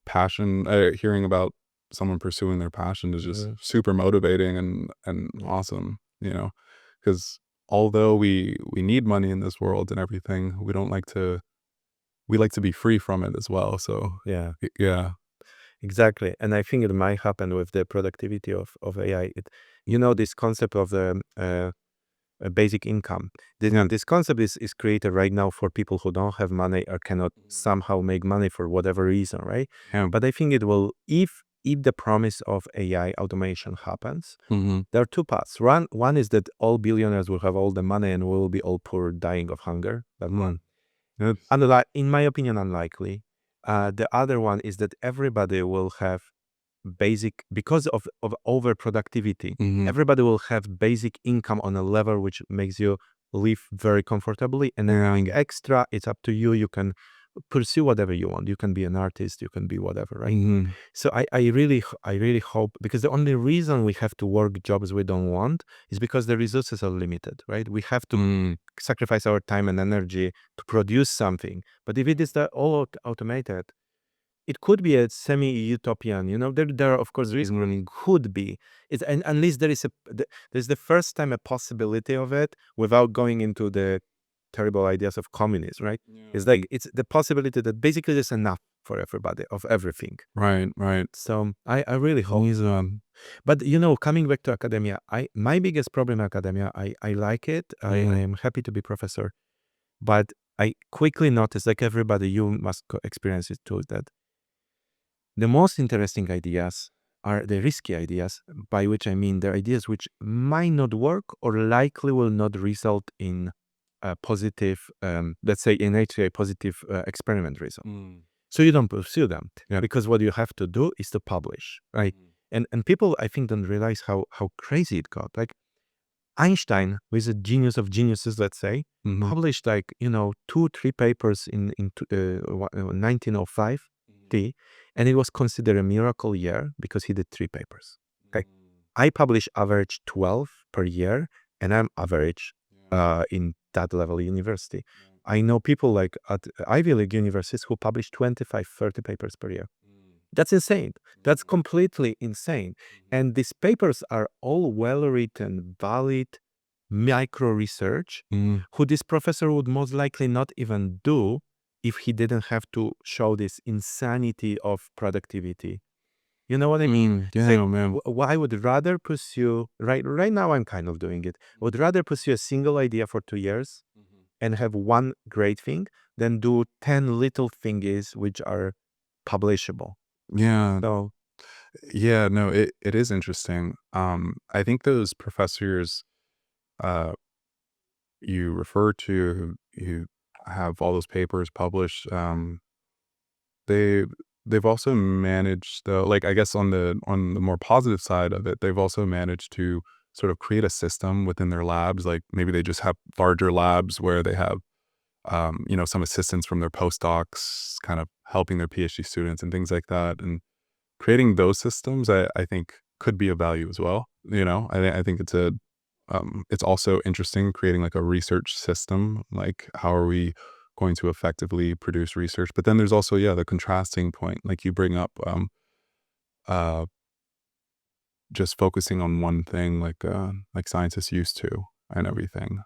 passion. Hearing about someone pursuing their passion is just super motivating and awesome. Because although we need money in this world and everything, we like to be free from it as well. So yeah. Yeah. Exactly. And I think it might happen with the productivity of AI. This concept of the a basic income. This concept is created right now for people who don't have money or cannot somehow make money for whatever reason, right? Yeah. But I think it will, if the promise of AI automation happens, there are two paths. One is that all billionaires will have all the money and we will be all poor, dying of hunger. That's one. In my opinion, unlikely. The other one is that everybody will have because of overproductivity, everybody will have basic income on a level which makes you live very comfortably, and anything extra, it's up to you. You can pursue whatever you want. You can be an artist, you can be whatever, right? So I really hope, because the only reason we have to work jobs we don't want is because the resources are limited, right? We have to sacrifice our time and energy to produce something. But if it is all automated, it could be a semi-utopian, there are of course reasons when it could be. And unless there's the first time a possibility of it without going into the terrible ideas of communism, right? It's like, it's the possibility that basically there's enough for everybody of everything. Right. So I really hope. But coming back to academia, my biggest problem in academia, I like it. I am happy to be professor, but I quickly noticed, like everybody, you must experience it too, that the most interesting ideas are the risky ideas, by which I mean the ideas which might not work or likely will not result in a positive, let's say in a positive experiment result. So you don't pursue them, because what you have to do is to publish, right? And people, I think, don't realize how crazy it got. Like Einstein, who is a genius of geniuses, let's say, published 2-3 papers in 1905, and it was considered a miracle year because he did 3 papers. Okay, I publish average 12 per year, and I'm average in that level university. I know people like at Ivy League universities who publish 25-30 papers per year. That's insane. That's completely insane. And these papers are all well-written, valid micro research, Mm. who this professor would most likely not even do if he didn't have to show this insanity of productivity. You know what I mean? Yeah, Say, man. I would rather pursue, right now I'm kind of doing it. I would rather pursue a single idea for 2 years and have one great thing than do 10 little thingies which are publishable. Yeah. So Yeah, no, it is interesting. I think those professors uh you refer to who have all those papers published, they they've also managed, though, like, I guess on the more positive side of it, they've also managed to sort of create a system within their labs. Like, maybe they just have larger labs where they have, some assistants from their postdocs kind of helping their PhD students and things like that. And creating those systems, I think could be of value as well. I think it's also interesting creating like a research system. Like, how are we going to effectively produce research? But then there's also, yeah, the contrasting point, like you bring up, uh, just focusing on one thing, like scientists used to, and everything.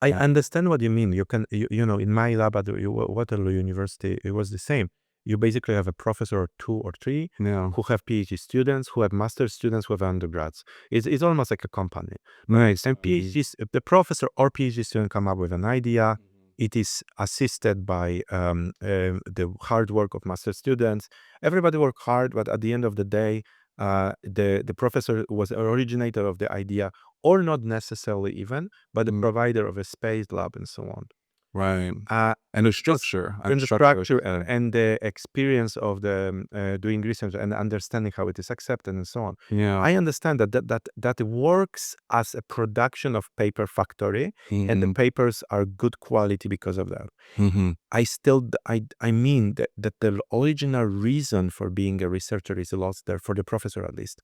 I Yeah, understand what you mean. In my lab at Waterloo University, it was the same. You basically have a professor or two or three yeah, who have PhD students, who have master students, who have undergrads. It's almost like a company. Right. And PhDs, if the professor or PhD student come up with an idea, it is assisted by the hard work of master students. Everybody work hard, but at the end of the day, the professor was originator of the idea, or not necessarily even, but the mm, provider of a space lab and so on. right. Uh, And the just structure, in the like you structure said. and the experience of the doing research and understanding how it is accepted and so on. Yeah. I understand that works as a production of paper factory, and the Hmm. papers are good quality because of that. Hmm. I still, I mean that the original reason for being a researcher is lost there, for the professor at least.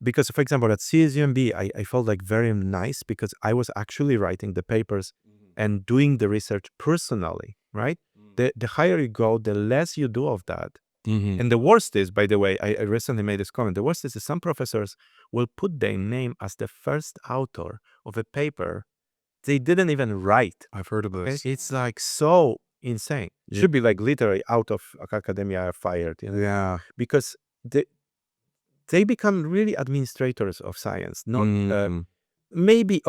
Because, for example, at CSUMB, I felt like very nice because I was actually writing the papers and doing the research personally, right? The higher you go, the less you do of that. Hmm. And the worst is, by the way, I recently made this comment. The worst is that some professors will put their name as the first author of a paper they didn't even write. I've heard of Okay? this. It's like so insane. Yeah. Should be like literally out of academia fired, Yeah. because they, they become really administrators of science, not Mhm. maybe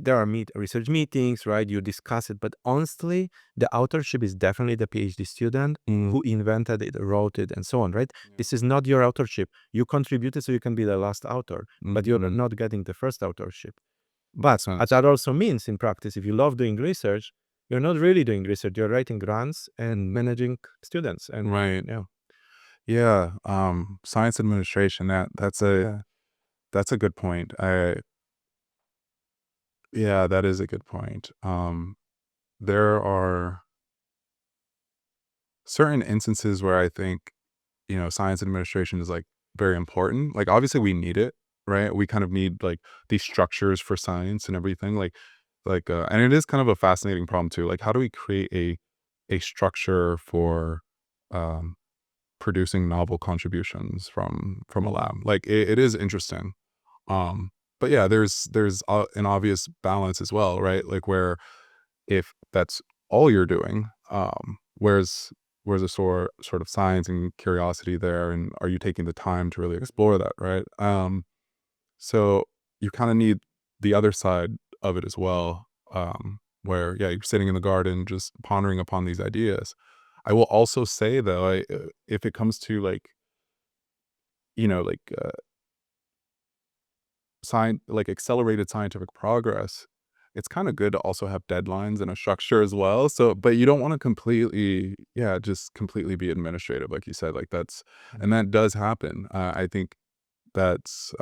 there are research meetings, right? You discuss it, but honestly, the authorship is definitely the PhD student Mm. who invented it, wrote it, and so on, right? This is not your authorship. You contributed so you can be the last author, but you're Mhm. not getting the first authorship. But Makes sense. that also means in practice, if you love doing research, you're not really doing research. You're writing grants and managing students. And Right. yeah, Yeah, science administration, that's a good point. I Yeah, that is a good point. There are certain instances where I think, science administration is, like, very important. Like, obviously, we need it, right? We kind of need, like, these structures for science and everything, and it is kind of a fascinating problem too. Like, how do we create a structure for, um, producing novel contributions from a lab? Like, it is interesting. Um, but yeah, there's an obvious balance as well, right? Like, where if that's all you're doing, where's a sort of science and curiosity there, and are you taking the time to really explore that, right? So you kind of need the other side of it as well, where, yeah, you're sitting in the garden just pondering upon these ideas. I will also say, though, if it comes to, like, you know, like uh, like accelerated scientific progress, it's kind of good to also have deadlines and a structure as well. So, but you don't want to completely, yeah, just completely be administrative, like you said. Like, and that does happen. I think that's,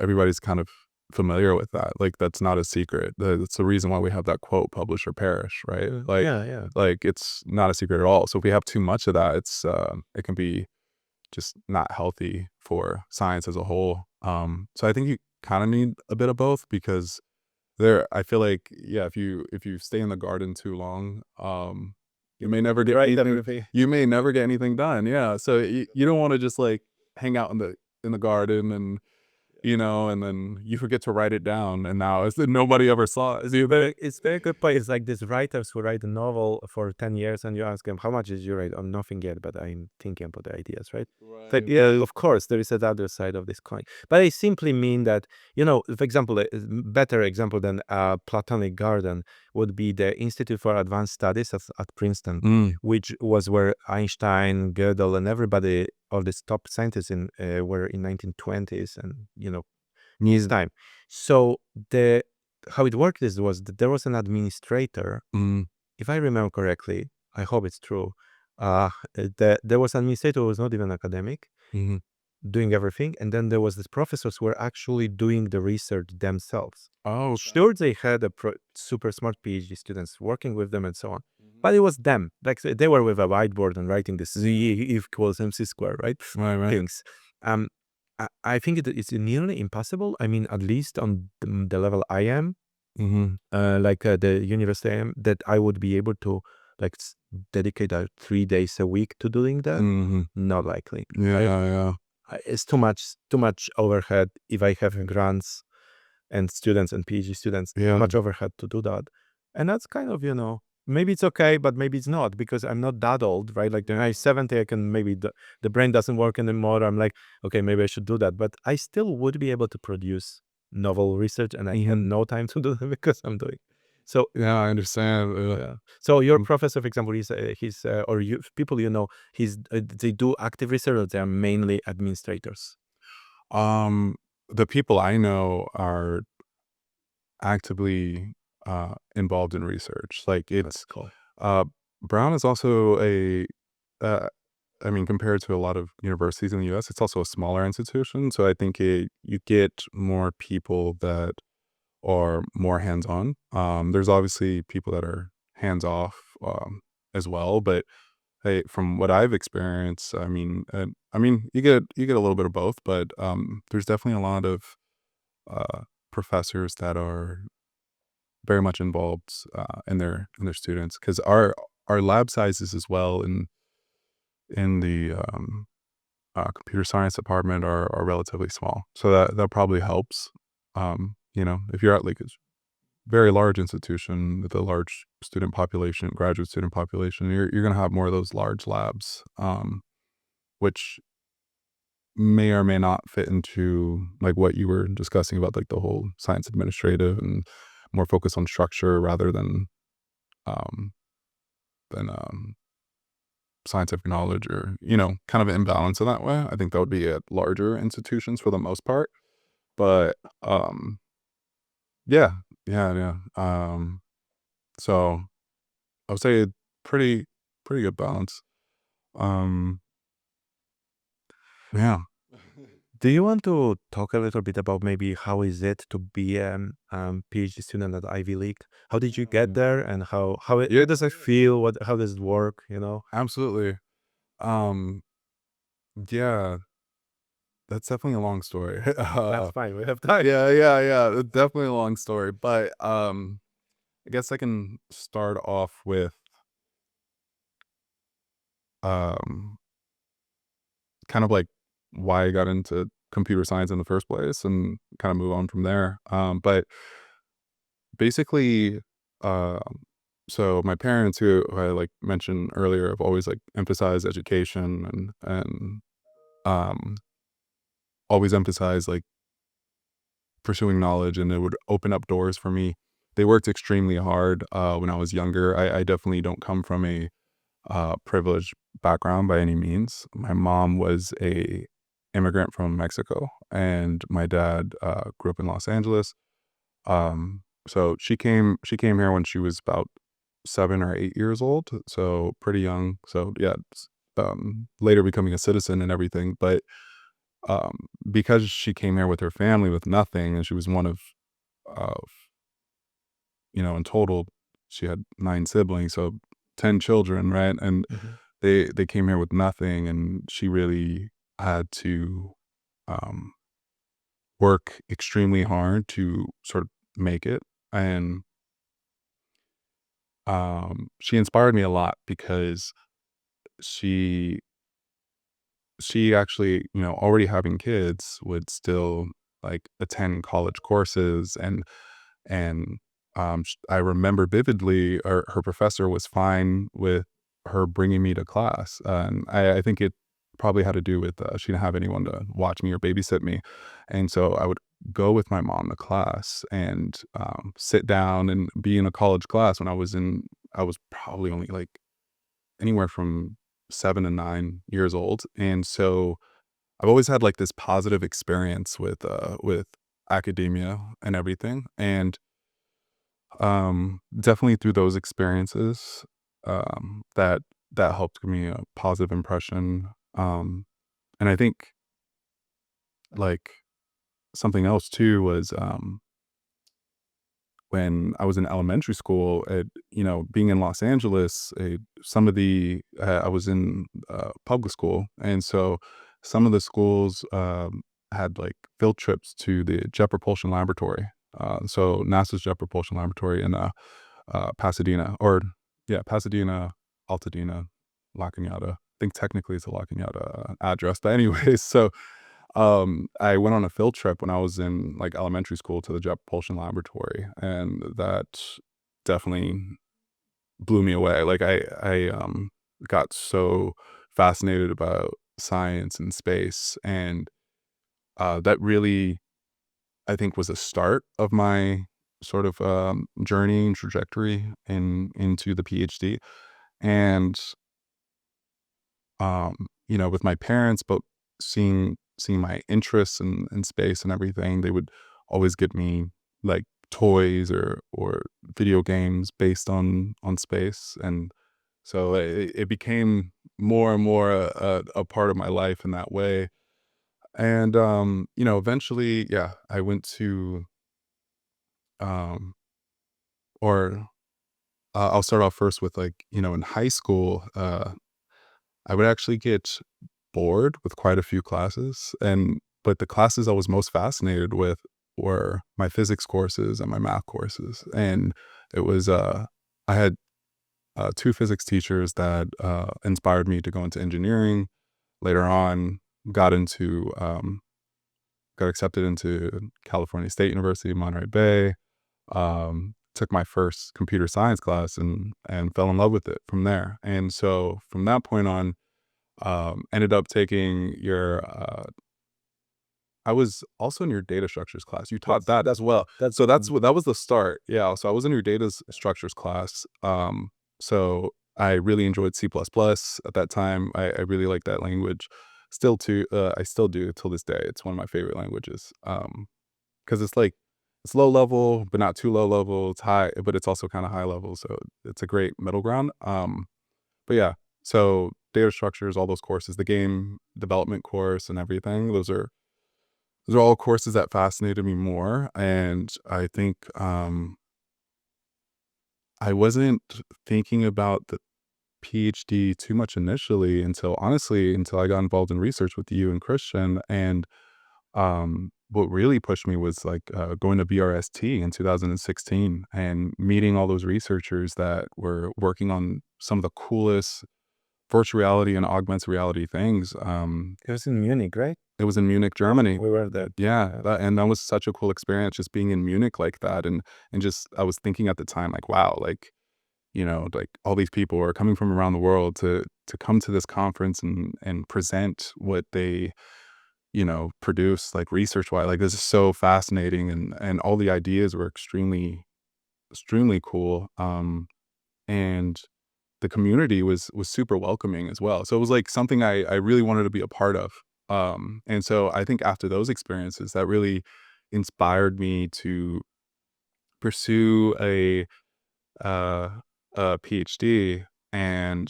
everybody's kind of familiar with that. Like, that's not a secret. That's the reason why we have that quote, "Publish or perish," right? yeah, yeah. Like it's not a secret at all. So if we have too much of that, it can be just not healthy for science as a whole. So I think you kind of need a bit of both, because I feel like, yeah, if you stay in the garden too long, you may never get anything. You may never get anything done. Yeah. So you don't want to just like hang out in the garden and and then you forget to write it down, and now it's nobody ever saw it. It's very good point. It's like these writers who write a novel for 10 years and you ask them, how much did you write? Oh, nothing yet, but I'm thinking about the ideas, right? But Right. yeah, of course, there is another side of this coin. But I simply mean that, for example, a better example than a Platonic garden would be the Institute for Advanced Studies at Princeton, Mm. which was where Einstein, Gödel, and everybody, all these top scientists were in 1920s and, his time. So how it worked was that there was an administrator, Mm. if I remember correctly, I hope it's true. There was an administrator who was not even academic, Mhm. doing everything, and then there was these professors who were actually doing the research themselves. Oh, Sure, they had super smart PhD students working with them and so on, but it was them. Like they were with a whiteboard and writing this Z equals MC square, right? right. Things. Um, I think it's nearly impossible. I mean, at least on the level I am, Mm-hmm. like the university I am, that I would be able to like dedicate 3 days a week to doing that. Mm-hmm. Not likely. Yeah, yeah. It's too much overhead if I have grants and students and PhD students. Yeah. Much overhead to do that, and that's kind of maybe it's okay, but maybe it's not because I'm not that old, right? Like when I'm 70, I can maybe the brain doesn't work anymore. I'm like, okay, maybe I should do that, but I still would be able to produce novel research, and I have no time to do that because I'm doing. So Yeah, I understand. yeah. So your professor, for example, he's or you people they do active research, or they are mainly administrators. The people I know are actively involved in research. Like That's cool. uh, Brown is also uh, I mean, compared to a lot of universities in the U.S., it's also a smaller institution. So I think you get more people that are more hands-on. There's obviously people that are hands-off as well, but hey, from what I've experienced, you get a little bit of both, but there's definitely a lot of professors that are very much involved in their students because our lab sizes as well in the computer science department are relatively small, so that probably helps. If you're at like a very large institution with a large student population, graduate student population, you're gonna have more of those large labs, which may or may not fit into like what you were discussing about like the whole science administrative and more focus on structure rather um, than scientific knowledge or kind of an imbalance in that way. I think that would be at larger institutions for the most part, but yeah, yeah. So I would say pretty pretty good balance. Um, yeah. Do you want to talk a little bit about maybe how is it to be a PhD student at Ivy League? How did you get there, and how does it feel? How does it work? Absolutely. Um, yeah, that's definitely a long story. That's fine. We have time. Yeah. Definitely a long story, but I guess I can start off with um kind of like why I got into computer science in the first place and kind of move on from there. But basically, um, so my parents, who I like mentioned earlier, have always like emphasized education and um, always emphasized like pursuing knowledge, and it would open up doors for me. They worked extremely hard when I was younger. I definitely don't come from a privileged background by any means. My mom was a immigrant from Mexico, and my dad grew up in Los Angeles. So she came here when she was about 7 or 8 years old, so pretty young. So yeah, later becoming a citizen and everything. But because she came here with her family with nothing, and she was one of in total she had 9 siblings, so 10 children, right? And Mhm. they came here with nothing, and she really had to um, work extremely hard to sort of make it. And she inspired me a lot because she she actually, already having kids, would still, like, attend college courses, and I remember vividly, her professor was fine with her bringing me to class, and I think it probably had to do with, she didn't have anyone to watch me or babysit me, and so I would go with my mom to class and, sit down and be in a college class when I was probably only, like, anywhere from 7 to 9 years old, and so I've always had, like, this positive experience with academia and everything, and, definitely through those experiences, that helped give me a positive impression, and I think, like, something else too was, when I was in elementary school, being in Los Angeles, some of the I was in public school, and so some of the schools had like field trips to the Jet Propulsion Laboratory. So NASA's Jet Propulsion Laboratory in Pasadena, or yeah, Pasadena, Altadena, La Cañada. I think technically it's a La Cañada address, but anyways, so I went on a field trip when I was in, like, elementary school to the Jet Propulsion Laboratory, and that definitely blew me away. Like, I got so fascinated about science and space, and, that really, I think, was a start of my sort of, journey and trajectory into the PhD, and with my parents, but seeing my interests in space and everything, they would always get me like toys or video games based on space, and so it became more and more a part of my life in that way. And eventually, yeah, I went to um, or I'll start off first with like in high school. I would actually get bored with quite a few classes, but the classes I was most fascinated with were my physics courses and my math courses, and it was, I had, 2 physics teachers that, inspired me to go into engineering. Later on, got into, got accepted into California State University, Monterey Bay, took my first computer science class and fell in love with it from there, and so from that point on, ended up taking your, I was also in your data structures class. You taught that as well. That's So that's what that was the start. Yeah. So I was in your structures class. So I really enjoyed C++ at that time. I really liked that language. I still do till this day. It's one of my favorite languages. Because it's like it's low level, but not too low level. It's high, but it's also kind of high level. So it's a great middle ground. But yeah, so data structures, all those courses, the game development course and everything, those are all courses that fascinated me more. And I think I wasn't thinking about the PhD too much initially until I got involved in research with you and Christian. And what really pushed me was like going to VRST in 2016 and meeting all those researchers that were working on some of the coolest virtual reality and augmented reality things. it was in Munich, right? It was in Munich, Germany. We were there. Yeah, that was such a cool experience just being in Munich like that, and just I was thinking at the time like, wow, like, like all these people are coming from around the world to come to this conference and present what they, produce like research-wise. Like this is so fascinating, and all the ideas were extremely cool. And the community was super welcoming as well. So it was like something I really wanted to be a part of. And so I think after those experiences, that really inspired me to pursue uh, a PhD. And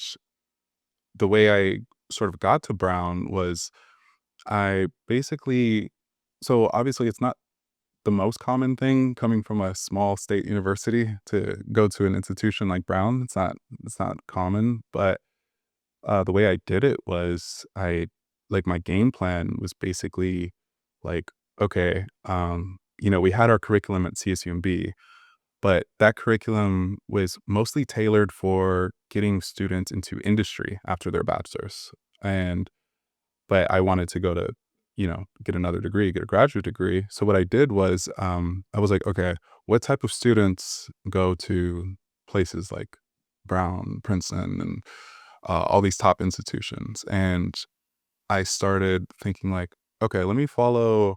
the way I sort of got to Brown was I basically, so obviously it's not the most common thing coming from a small state university to go to an institution like Brown. It's not common, but the way I did it was my game plan was basically like, okay, we had our curriculum at CSUMB, but that curriculum was mostly tailored for getting students into industry after their bachelor's. But I wanted to go to, get another degree, get a graduate degree. So what I did was, I was like, okay, what type of students go to places like Brown, Princeton, and all these top institutions? And I started thinking like, okay, let me follow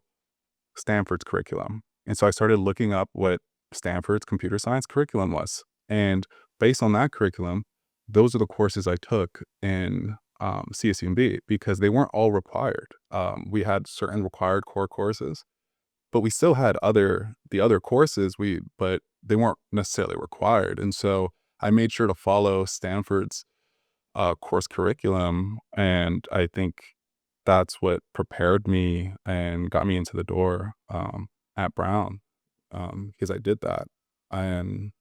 Stanford's curriculum. And so I started looking up what Stanford's computer science curriculum was. And based on that curriculum, those are the courses I took in CSUMB because they weren't all required. We had certain required core courses, but we still had the other courses but they weren't necessarily required. And so I made sure to follow Stanford's course curriculum, and I think that's what prepared me and got me into the door at Brown, because I did that, and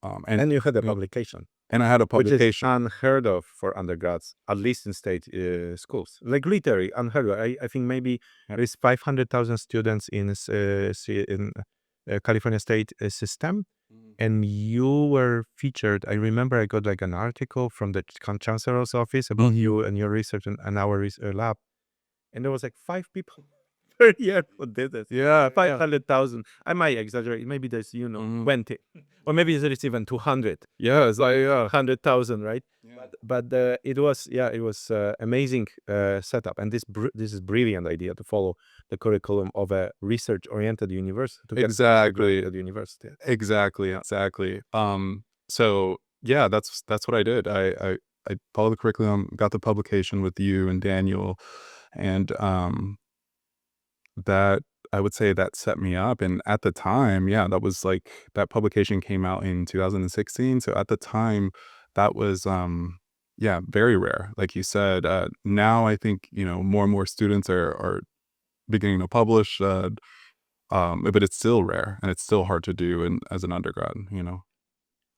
and And you had a you know, publication, and I had a which is publication. unheard of for undergrads, at least in state schools. Like literally unheard of. I think maybe Yeah. there is 500,000 students in California state system, and you were featured. I remember I got like an article from the chancellor's office about you and your research and our lab, and there was like 5 people per year who did it. Yeah, 500,000. I might exaggerate. Maybe there's, Mhm. 20. Or maybe there's even 200. Yeah, it's like 100,000, right? yeah. But it was amazing setup. And this is brilliant idea to follow the curriculum of a research-oriented university. To get Exactly. at university. Exactly. So yeah, that's what I did. I followed the curriculum, got the publication with you and Daniel, and that I would say that set me up. And at the time, yeah, that was like that publication came out in 2016. So at the time, that was yeah, very rare. Like you said, now I think, more and more students are beginning to publish, but it's still rare and it's still hard to do as an undergrad.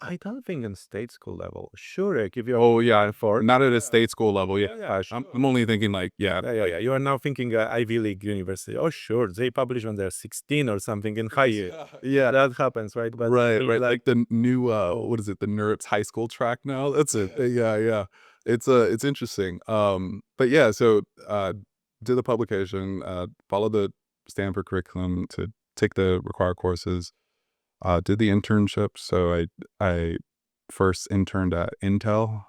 I don't think in state school level. Sure, like if you're Oh yeah, for not at a state school level. Yeah, yeah, I'm, sure. I'm only thinking like, yeah, Yeah. You are now thinking Ivy League university. Oh, sure, they publish when they're 16 or something in higher. Yeah, that happens, right? But right. Like the new, what is it? The NERPS high school track now. That's it. Yeah. It's interesting. But yeah, so did the publication, follow the Stanford curriculum to take the required courses. Did the internship. So I first interned at Intel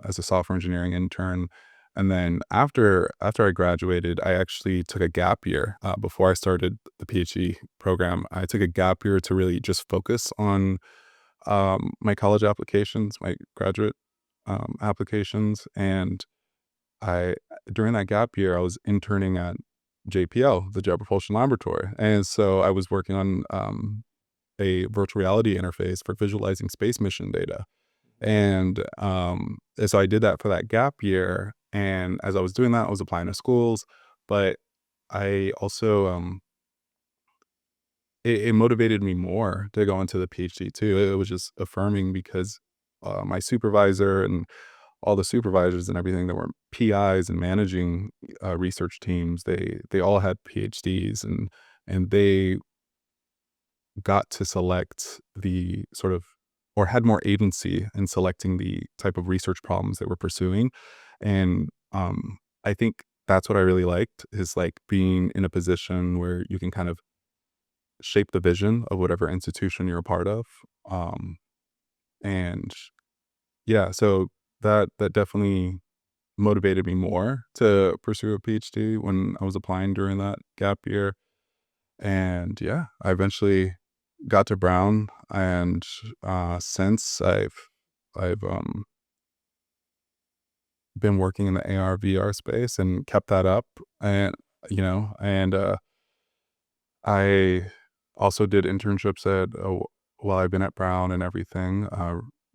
as a software engineering intern, and then after I graduated, I actually took a gap year before I started the PhD program. I took a gap year to really just focus on my college applications, my graduate applications, and I during that gap year I was interning at JPL, the Jet Propulsion Laboratory, and so I was working on a virtual reality interface for visualizing space mission data. And so I did that for that gap year. And as I was doing that, I was applying to schools, but I also, it motivated me more to go into the PhD too. It was just affirming because my supervisor and all the supervisors and everything that were PIs and managing research teams, they all had PhDs, and they got to select the sort of or had more agency in selecting the type of research problems they were pursuing. And I think that's what I really liked is like being in a position where you can kind of shape the vision of whatever institution you're a part of. Um, and yeah, so that definitely motivated me more to pursue a PhD when I was applying during that gap year. And yeah, I eventually got to Brown, and since I've been working in the AR VR space and kept that up, and I also did internships while I've been at Brown and everything,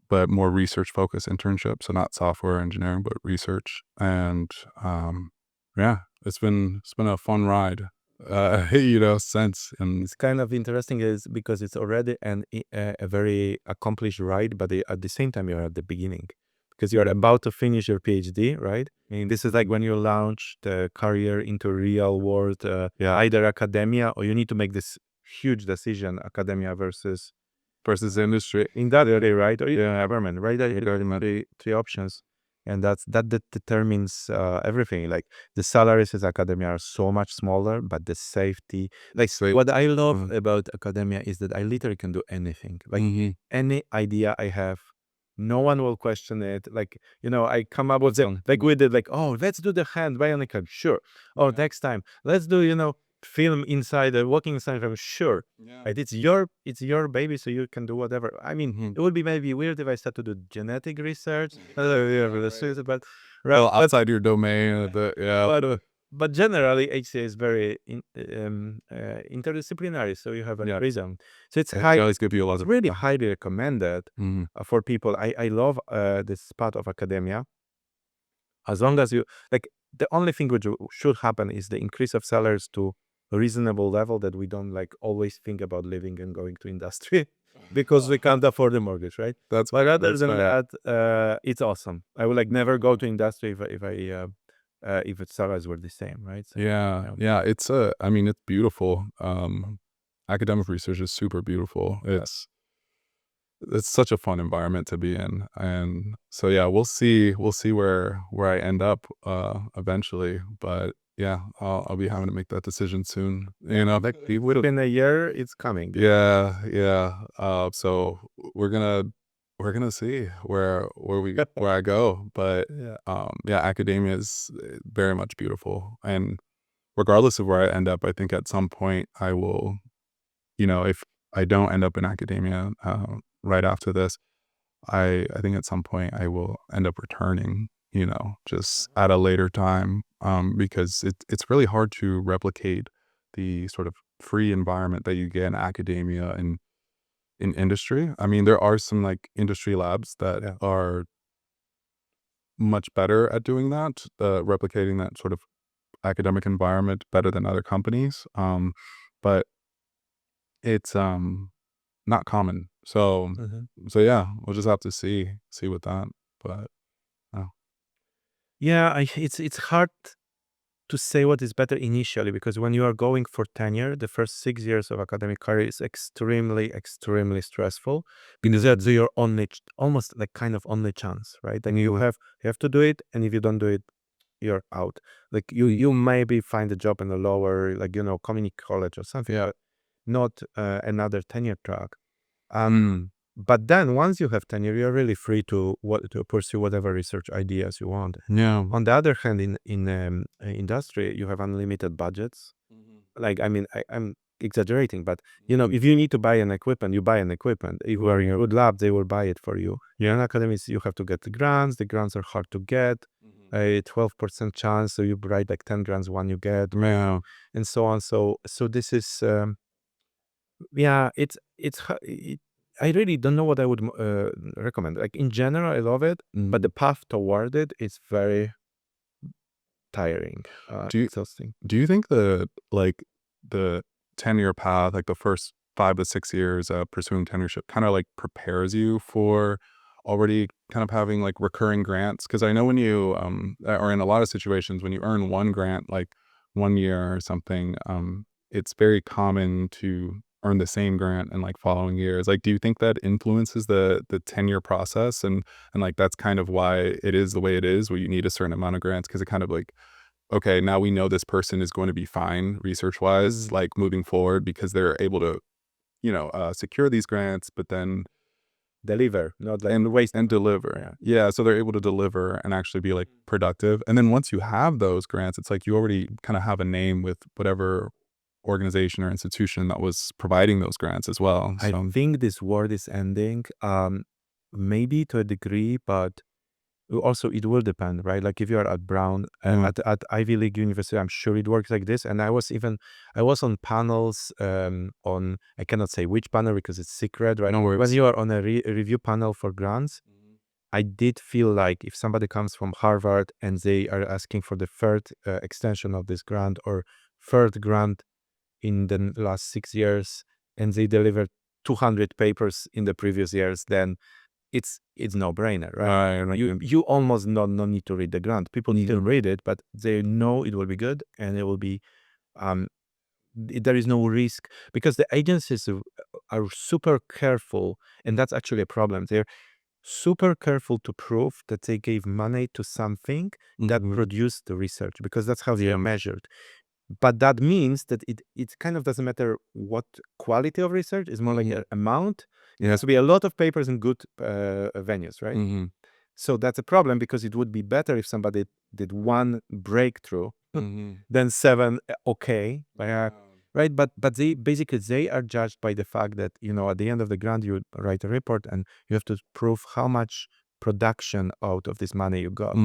but more research focused internships, so not software engineering, but research. And yeah, it's been a fun ride, since. And it's kind of interesting is because it's already a very accomplished ride, but at the same time you're at the beginning because you're about to finish your PhD, right? And this is like when you launch the career into real world, yeah, either academia or you need to make this huge decision, academia versus versus industry. in that area, right? Or government, right? There are three options, and that determines everything. Like the salaries at academia are so much smaller, but the safety. Like what I love about academia is that I literally can do anything. Like any idea I have, no one will question it. Like I come up with it. Like we did. Like, oh, let's do the hand bionic arm. Sure. Oh, next time let's do film inside walking inside film. Sure. Right, it's your baby, so you can do whatever. I mean, it would be maybe weird if I start to do genetic research, but Well, outside your domain, but generally HCA is very interdisciplinary, so you have a reason. So it's always give you a lot of really highly recommended for people. I love this part of academia. As long as you like, the only thing which should happen is the increase of salaries to a reasonable level, that we don't like always think about living and going to industry because we can't afford the mortgage, right? But other than that, it's awesome. I would like never go to industry if its salaries were the same, right? So, yeah. It's I mean, it's beautiful. Academic research is super beautiful. It's such a fun environment to be in, and so yeah, we'll see where I end up eventually, but yeah, I'll be having to make that decision soon. Like within a year, it's coming. Yeah. So we're gonna see where I go, but yeah, academia is very much beautiful, and regardless of where I end up, I think at some point I will, if I don't end up in academia right after this, I think at some point I will end up returning, just at a later time, because it's really hard to replicate the sort of free environment that you get in academia and in industry. I mean, there are some like industry labs that are much better at doing that, replicating that sort of academic environment better than other companies. But it's not common. So yeah, we'll just have to see with that. But Yeah, it's hard to say what is better initially, because when you are going for tenure, the first 6 years of academic career is extremely stressful, because that's your only almost like kind of only chance, right? Then you have to do it, and if you don't do it, you're out. Like you maybe find a job in a lower, like community college or something, but not another tenure track. But then once you have tenure, you're really free to pursue whatever research ideas you want. yeah. On the other hand, in industry, you have unlimited budgets. Like, I mean, I'm exaggerating, but if you need to buy an equipment, you buy an equipment. If you are in a good lab, they will buy it for you. You're in academics, you have to get the grants. The grants are hard to get. A 12% chance, so you write like 10 grants, one you get, and so on. So this is yeah, I really don't know what I would recommend. Like in general, I love it, but the path toward it is very tiring, exhausting. Do you think the tenure path, like the first 5 to 6 years of pursuing tenureship, kind of like prepares you for already kind of having like recurring grants? Because I know when you or in a lot of situations when you earn one grant like 1 year or something, it's very common to earn the same grant in like following years. Like, do you think that influences the tenure process, and like that's kind of why it is the way it is, where you need a certain amount of grants, because it kind of like, okay, now we know this person is going to be fine research wise, like moving forward, because they're able to, secure these grants, but then Deliver, not like waste and deliver. Yeah. So they're able to deliver and actually be like productive. And then once you have those grants, it's like you already kind of have a name with whatever organization or institution that was providing those grants as well. I think this world is ending, maybe to a degree, but also it will depend, right? Like if you are at Brown and at Ivy League university, I'm sure it works like this. And I was on panels on, I cannot say which panel because it's secret, right? When you are on a review panel for grants, I did feel like if somebody comes from Harvard and they are asking for the third extension of this grant or third grant in the last 6 years, and they delivered 200 papers in the previous years, then it's no brainer, right? You almost no need to read the grant. People need to read it, but they know it will be good, and it will be there is no risk, because the agencies are super careful, and that's actually a problem. They're super careful to prove that they gave money to something that produced the research, because that's how they are measured. But that means that it kind of doesn't matter what quality of research, is more like an amount. It has to be a lot of papers in good venues, right? So that's a problem, because it would be better if somebody did one breakthrough than 7 okay, right? But they basically, they are judged by the fact that, at the end of the grant, you write a report and you have to prove how much production out of this money you got.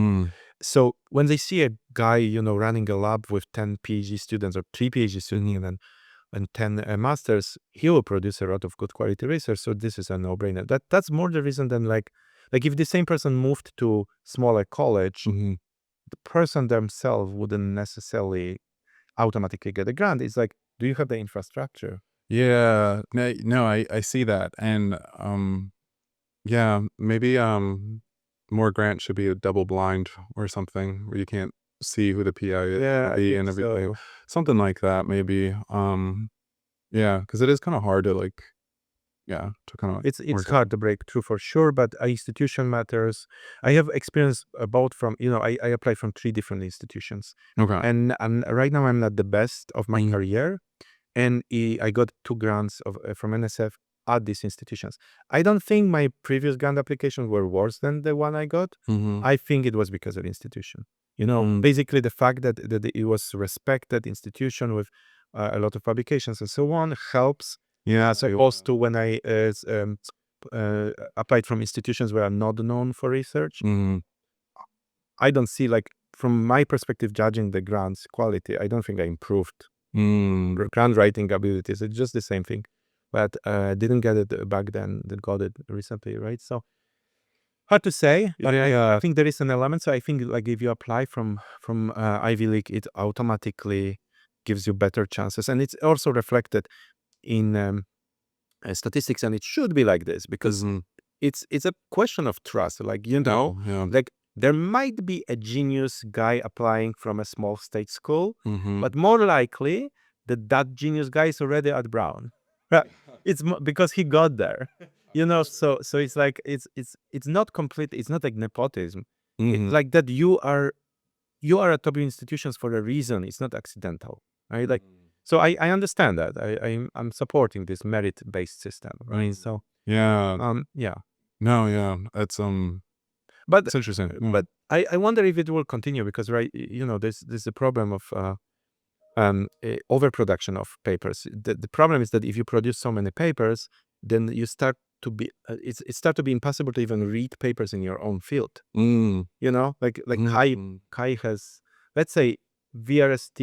So when they see a guy, running a lab with 10 PhD students or 3 PhD students and 10 masters, he will produce a lot of good quality research. So this is a no-brainer. That's more the reason than like if the same person moved to smaller college, the person themselves wouldn't necessarily automatically get a grant. It's like, do you have the infrastructure? Yeah. No, I see that. And yeah, maybe more grants should be a double blind or something where you can't see who the PI is Yeah, I be think and everything. so. Something like that, maybe. Yeah, because it is kind of hard to like, yeah, to kind of It's work. hard to break through for sure, but institution matters. I have experience both from, I applied from 3 different institutions. Okay. And right now I'm not the best of my career. And I got 2 grants from NSF at these institutions. I don't think my previous grant applications were worse than the one I got. I think it was because of institution. Basically the fact that it was respected institution with a lot of publications and so on helps. Yeah. As opposed to when I applied from institutions where I'm not known for research. I don't see, like, from my perspective, judging the grants quality, I don't think I improved grant writing abilities. It's just the same thing, but didn't get it back then, that got it recently, right? So hard to say. I think there is an element. So I think, like, if you apply from Ivy League, it automatically gives you better chances, and it's also reflected in statistics, and it should be like this, because it's a question of trust. Like, Yeah. like there might be a genius guy applying from a small state school, but more likely that genius guy is already at Brown. Right. It's because he got there. So it's like it's not complete. It's not like nepotism. It's like that you are at top institutions for a reason. It's not accidental, right? Like, so I understand that. I'm supporting this merit-based system, right? So Yeah. yeah. No, yeah. It's But it's interesting. but I wonder if it will continue, because, right, there's a problem of overproduction of papers. The problem is that if you produce so many papers, then you start to be it start to be impossible to even read papers in your own field. Like Kai has, let's say, VRST,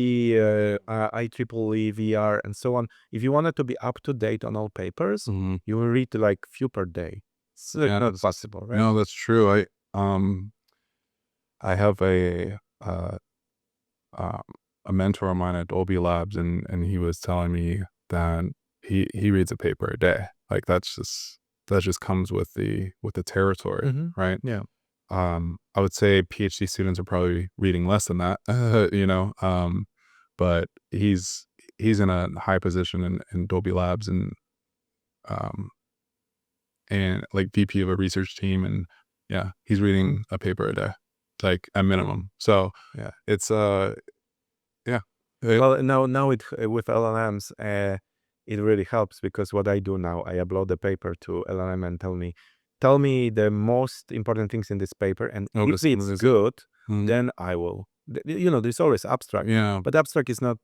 IEEE, VR, and so on. If you wanted to be up to date on all papers, you will read like few per day. It's Yeah, not possible, right? no, that's true. I have a mentor of mine at Dolby Labs, and he was telling me that he reads a paper a day. Like that just comes with the territory, right? Yeah. I would say PhD students are probably reading less than that, but he's in a high position in Dolby Labs, um, and like VP of a research team, and yeah, he's reading a paper a day, like at minimum. So Yeah. it's yeah. Well, now with LLMs, it really helps, because what I do now, I upload the paper to LLM and tell me the most important things in this paper, and if it's good, then I will. There's always abstract, Yeah, but abstract is not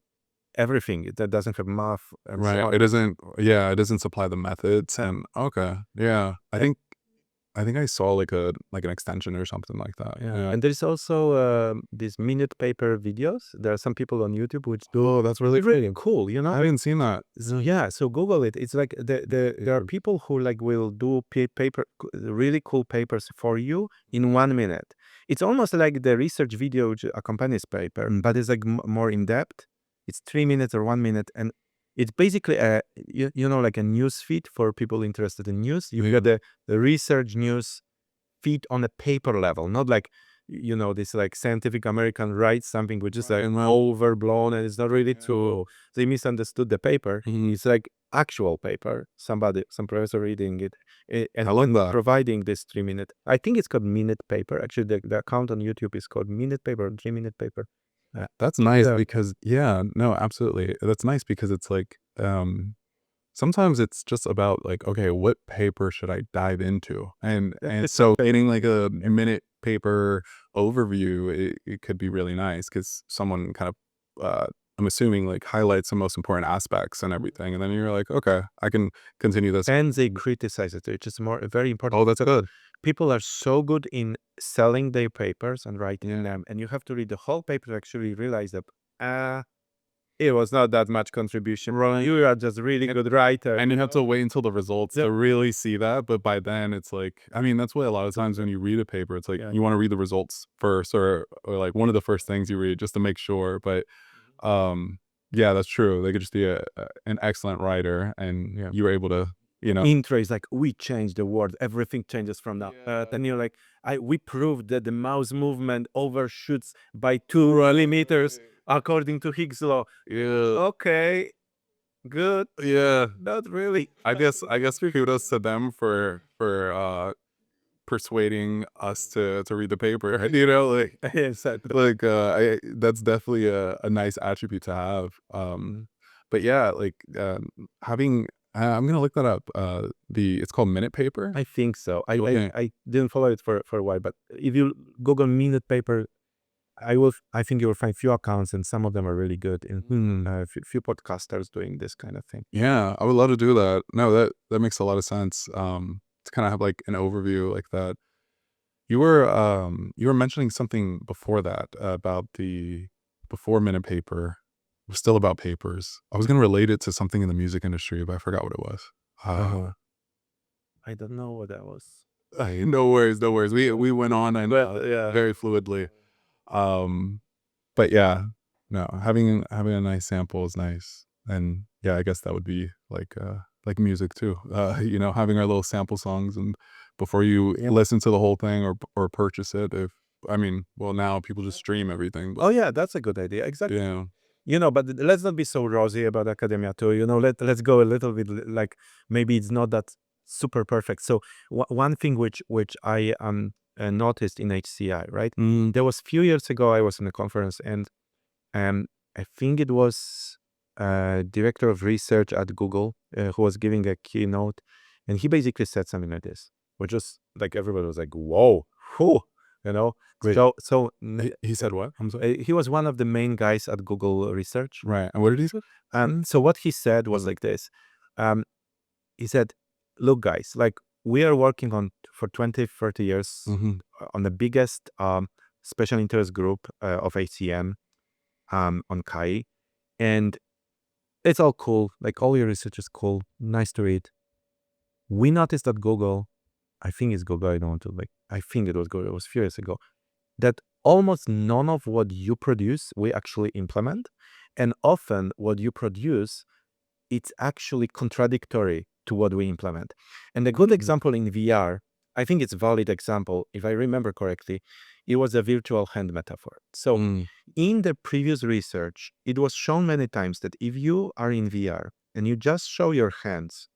everything. That doesn't have math and so right. on. It doesn't. Yeah, it doesn't supply the methods. And okay, yeah. I think I saw like an extension or something like that. Yeah. And there's also these minute paper videos. There are some people on YouTube which do. That's really Really cool, I haven't seen that. So yeah, so Google it. It's like there are people who, like, will do really cool papers for you in 1 minute. It's almost like the research video which accompanies paper, but it's like more in depth. It's 3 minutes or 1 minute, and it's basically like a news feed for people interested in news. You got the research news feed on a paper level, not like this like Scientific American writes something which is like overblown and it's not really true. They misunderstood the paper. It's like actual paper, some professor reading it, and I like that. providing this 3-minute. I think it's called minute paper. Actually, the account on YouTube is called minute paper or 3-minute paper. That's nice Yeah. because no, absolutely. That's nice because it's like sometimes it's just about like, okay, what paper should I dive into? And so getting like a minute paper overview, it could be really nice because someone kind of I'm assuming like highlights the most important aspects and everything. And then you're like, okay, I can continue this. And they criticize it, which is very important. Oh, that's good. People are so good in selling their papers and writing Yeah. them, and you have to read the whole paper to actually realize that it was not that much contribution. Right. You are just really good writer. And you have to wait until the results to really see that. But by then it's like, I mean, that's why a lot of times when you read a paper, it's like you want to read the results first or like one of the first things you read just to make sure. But yeah, that's true. They could just be an excellent writer and you were able to, Intro is like, we changed the world, everything changes from now. Then you're like, we proved that the mouse movement overshoots by 2 millimeters according to Higgs law. Okay, good. Yeah. Not really. I guess kudos to them for persuading us to read the paper. Like like that's definitely a nice attribute to have. But yeah, like having I'm gonna look that up. It's called Minute Paper. I think so. Okay. I didn't follow it for a while, but if you Google minute paper, I think you will find few accounts, and some of them are really good. And few podcasters doing this kind of thing. Yeah, I would love to do that. No, that makes a lot of sense. To kind of have like an overview like that. You were mentioning something before that about the before Minute Paper. It was still about papers. I was gonna relate it to something in the music industry, but I forgot what it was. I don't know what that was. No worries, no worries. We went on and Yeah. very fluidly. But yeah, no, having a nice sample is nice. And yeah, I guess that would be like music too. Having our little sample songs and before you listen to the whole thing or purchase it, well, now people just stream everything. Oh yeah, that's a good idea. Exactly. Yeah. But let's not be so rosy about academia too. Let's go a little bit like maybe it's not that super perfect. So one thing which I noticed in HCI, right? There was few years ago I was in a conference and I think it was director of research at Google who was giving a keynote, and he basically said something like this, which was like everybody was like, "Whoa, whew," you know. Wait, so he said what? I'm sorry. he was one of the main guys at Google Research. Right. And what did he say? So what he said was like this. He said, "Look, guys, like we are working on for 20, 30 years on the biggest special interest group of HCM on Kai, and it's all cool. Like all your research is cool, nice to read. We noticed at Google, I think it's Google. I don't want to I think it was Google. It was a few years ago. That almost none of what you produce we actually implement, and often what you produce, it's actually contradictory to what we implement. And a good example in VR, I think it's a valid example, if I remember correctly, it was a virtual hand metaphor. So in the previous research, it was shown many times that if you are in VR and you just show your hands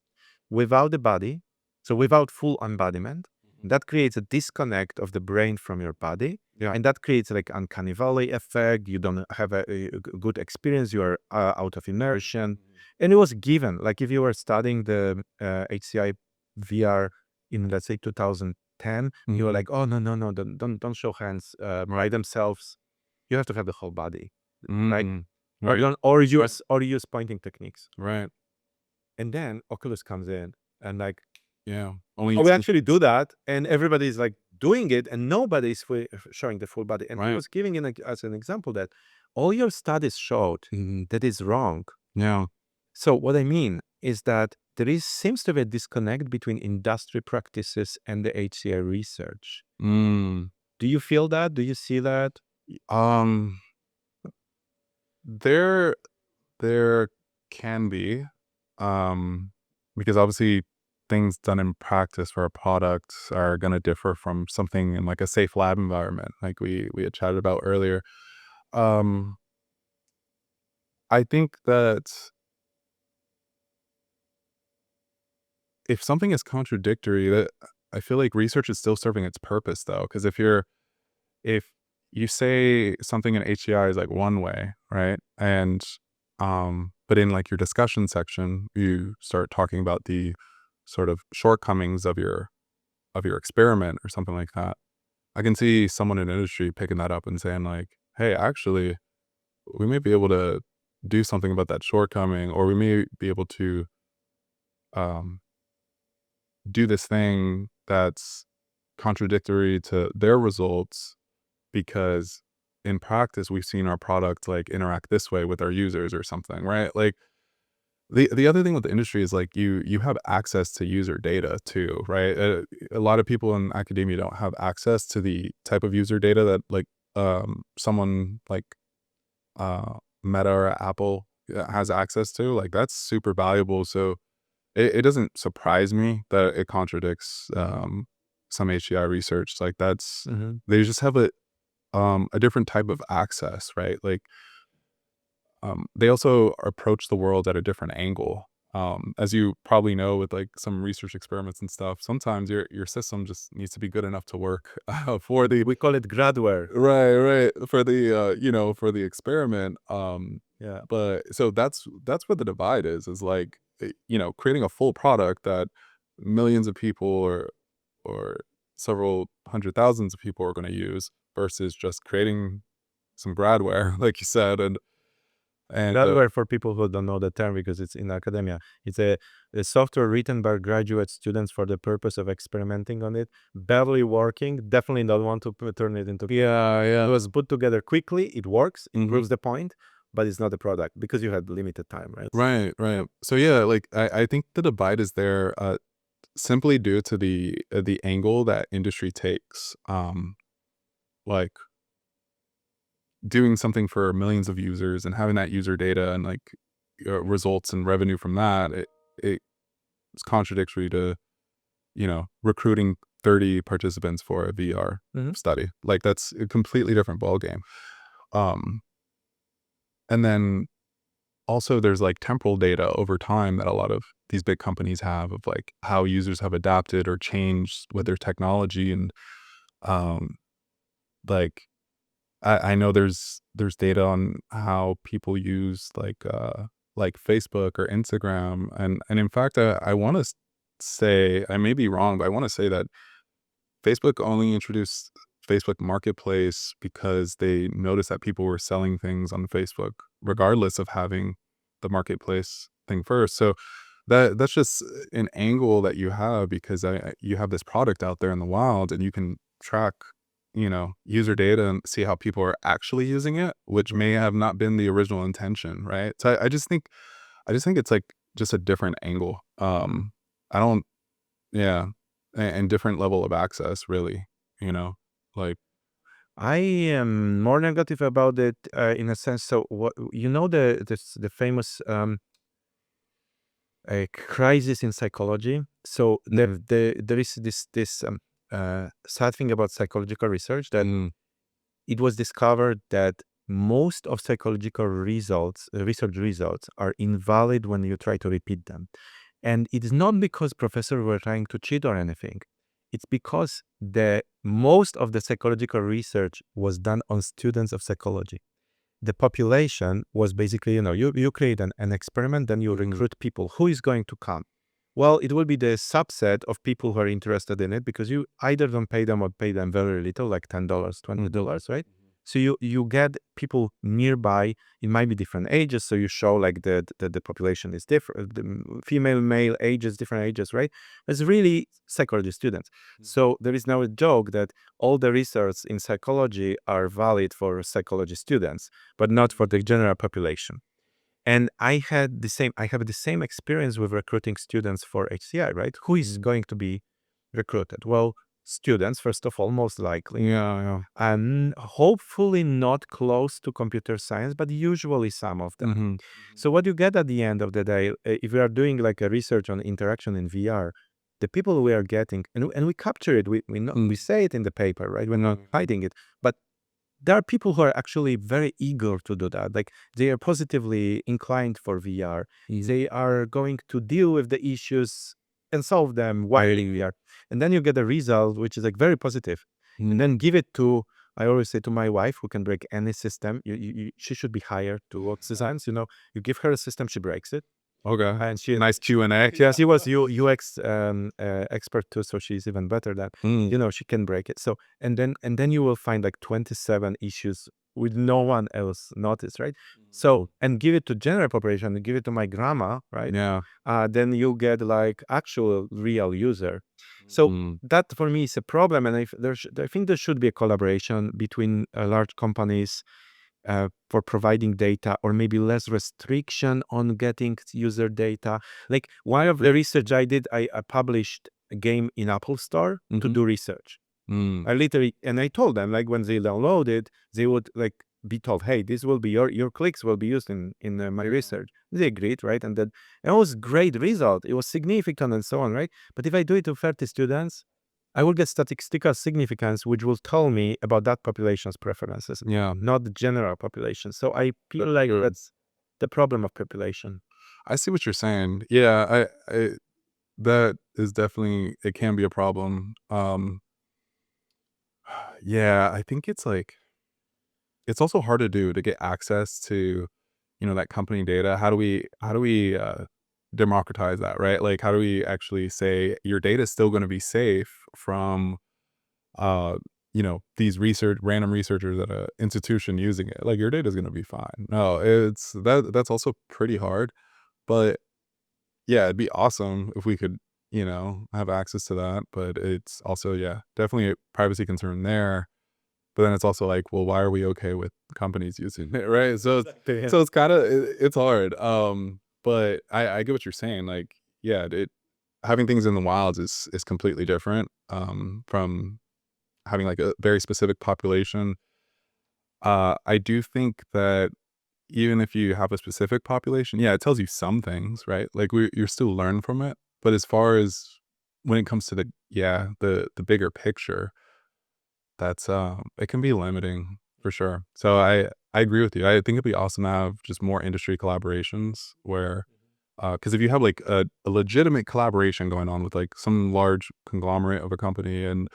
without the body, so without full embodiment, that creates a disconnect of the brain from your body. And that creates like uncanny valley effect. You don't have a good experience. You are out of immersion. And it was given, like if you were studying the HCI VR in, let's say, 2010, you were like, oh, no, don't show hands by themselves. You have to have the whole body, right? Or use pointing techniques. Right. And then Oculus comes in and like, only we actually do that, and everybody's like doing it, and nobody's showing the full body. And I was giving as an example that all your studies showed that is wrong. Yeah. So what I mean is that there seems to be a disconnect between industry practices and the HCI research. Do you feel that? Do you see that? There can be, because obviously things done in practice for a product are going to differ from something in like a safe lab environment, like we had chatted about earlier. I think that if something is contradictory, that I feel like research is still serving its purpose though. Because if you say something in HCI is like one way, right? And but in like your discussion section, you start talking about the sort of shortcomings of your experiment or something like that. I can see someone in industry picking that up and saying like, "Hey, actually, we may be able to do something about that shortcoming, or we may be able to um, do this thing that's contradictory to their results because in practice we've seen our product like interact this way with our users or something, right?" Like the other thing with the industry is like you have access to user data too, right? A lot of people in academia don't have access to the type of user data that like someone like Meta or Apple has access to. Like that's super valuable. So it doesn't surprise me that it contradicts some HCI research. Like that's Mhm. they just have a different type of access, right? Like they also approach the world at a different angle. As you probably know, with like some research experiments and stuff, sometimes your system just needs to be good enough to work for the We call it gradware. right for the for the experiment. Yeah. But so that's where the divide is like creating a full product that millions of people or several hundred thousands of people are going to use versus just creating some gradware, like you said, and Gradware, for people who don't know the term because it's in academia, it's a software written by graduate students for the purpose of experimenting on it, barely working, definitely not want to turn it into. It was put together quickly, it works, it proves the point, but it's not a product because you had limited time, right? right. So yeah, like I think the divide is there simply due to the angle that industry takes. Like doing something for millions of users and having that user data and like results and revenue from that, it's contradictory to recruiting 30 participants for a VR Mhm. study. Like that's a completely different ballgame. Um, and then also there's like temporal data over time that a lot of these big companies have of like how users have adapted or changed with their technology and um, like I know there's data on how people use like Facebook or Instagram, and in fact, I want to say I may be wrong, but I want to say that Facebook only introduced Facebook Marketplace because they noticed that people were selling things on Facebook, regardless of having the marketplace thing first. So that's just an angle that you have because you have this product out there in the wild, and you can track, user data and see how people are actually using it, which may have not been the original intention, right? So I just think it's like just a different angle. I don't yeah, and different level of access, really, you know, like I am more negative about it in a sense. So, what the famous a crisis in psychology. So there is this sad thing about psychological research that it was discovered that most of psychological results, research results, are invalid when you try to repeat them. And it is not because professors were trying to cheat or anything. It's because the most of the psychological research was done on students of psychology. The population was basically, you create an experiment, then you recruit people. Who is going to come? Well, it will be the subset of people who are interested in it because you either don't pay them or pay them very little, like $10, $20, right? So you get people nearby. It might be different ages, so you show like the population is different, the female, male ages, different ages, right? It's really psychology students. So there is now a joke that all the research in psychology are valid for psychology students, but not for the general population. And I have the same experience with recruiting students for HCI, right? Who is going to be recruited? Well, students, first of all, most likely. yeah. And hopefully not close to computer science, but usually some of them. So what you get at the end of the day, if we are doing like a research on interaction in VR, the people we are getting, and we capture it, we say it in the paper, right? We're not hiding it, but there are people who are actually very eager to do that. Like they are positively inclined for VR. They are going to deal with the issues and solve them while in VR. And then you get a result which is like very positive. And then give it to, I always say to my wife, who can break any system, she should be hired to work designs. You give her a system, she breaks it. Okay. And she Nice Q&A. yeah, she was UX expert too, so she's even better than she can break it. So and then you will find like 27 issues with no one else noticed, right? So and give it to general population, and give it to my grandma, right? Yeah. Then you get like actual real user. So that for me is a problem, and I think there should be a collaboration between large companies for providing data, or maybe less restriction on getting user data. Like one of the research I did, I published a game in Apple Store to do research. I literally, and I told them, like, when they download it, they would like be told, hey, this will be your clicks will be used in my research. They agreed, right? And then it was great result. It was significant and so on, right? But if I do it to 30 students, I will get statistical significance, which will tell me about that population's preferences, Yeah. not the general population. So I feel like that's the problem of population. I see what you're saying. Yeah, I that is definitely, it can be a problem. Yeah, I think it's like, it's also hard to do to get access to, that company data. How do we democratize that, right? Like, how do we actually say your data is still going to be safe from these random researchers at an institution using it? Like, your data is going to be fine. No, that's also pretty hard. But yeah, it'd be awesome if we could, have access to that. But it's also, yeah, definitely a privacy concern there. But then it's also like, well, why are we okay with companies using it, right? So Exactly, yeah. so it's kind of, it's hard. But I get what you're saying. Like, yeah, having things in the wilds is completely different from having like a very specific population. I do think that even if you have a specific population, yeah, it tells you some things, right? Like, you're still learn from it. But as far as when it comes to the bigger picture, that's it can be limiting for sure. So I agree with you. I think it'd be awesome to have just more industry collaborations where, because if you have like a legitimate collaboration going on with like some large conglomerate of a company, and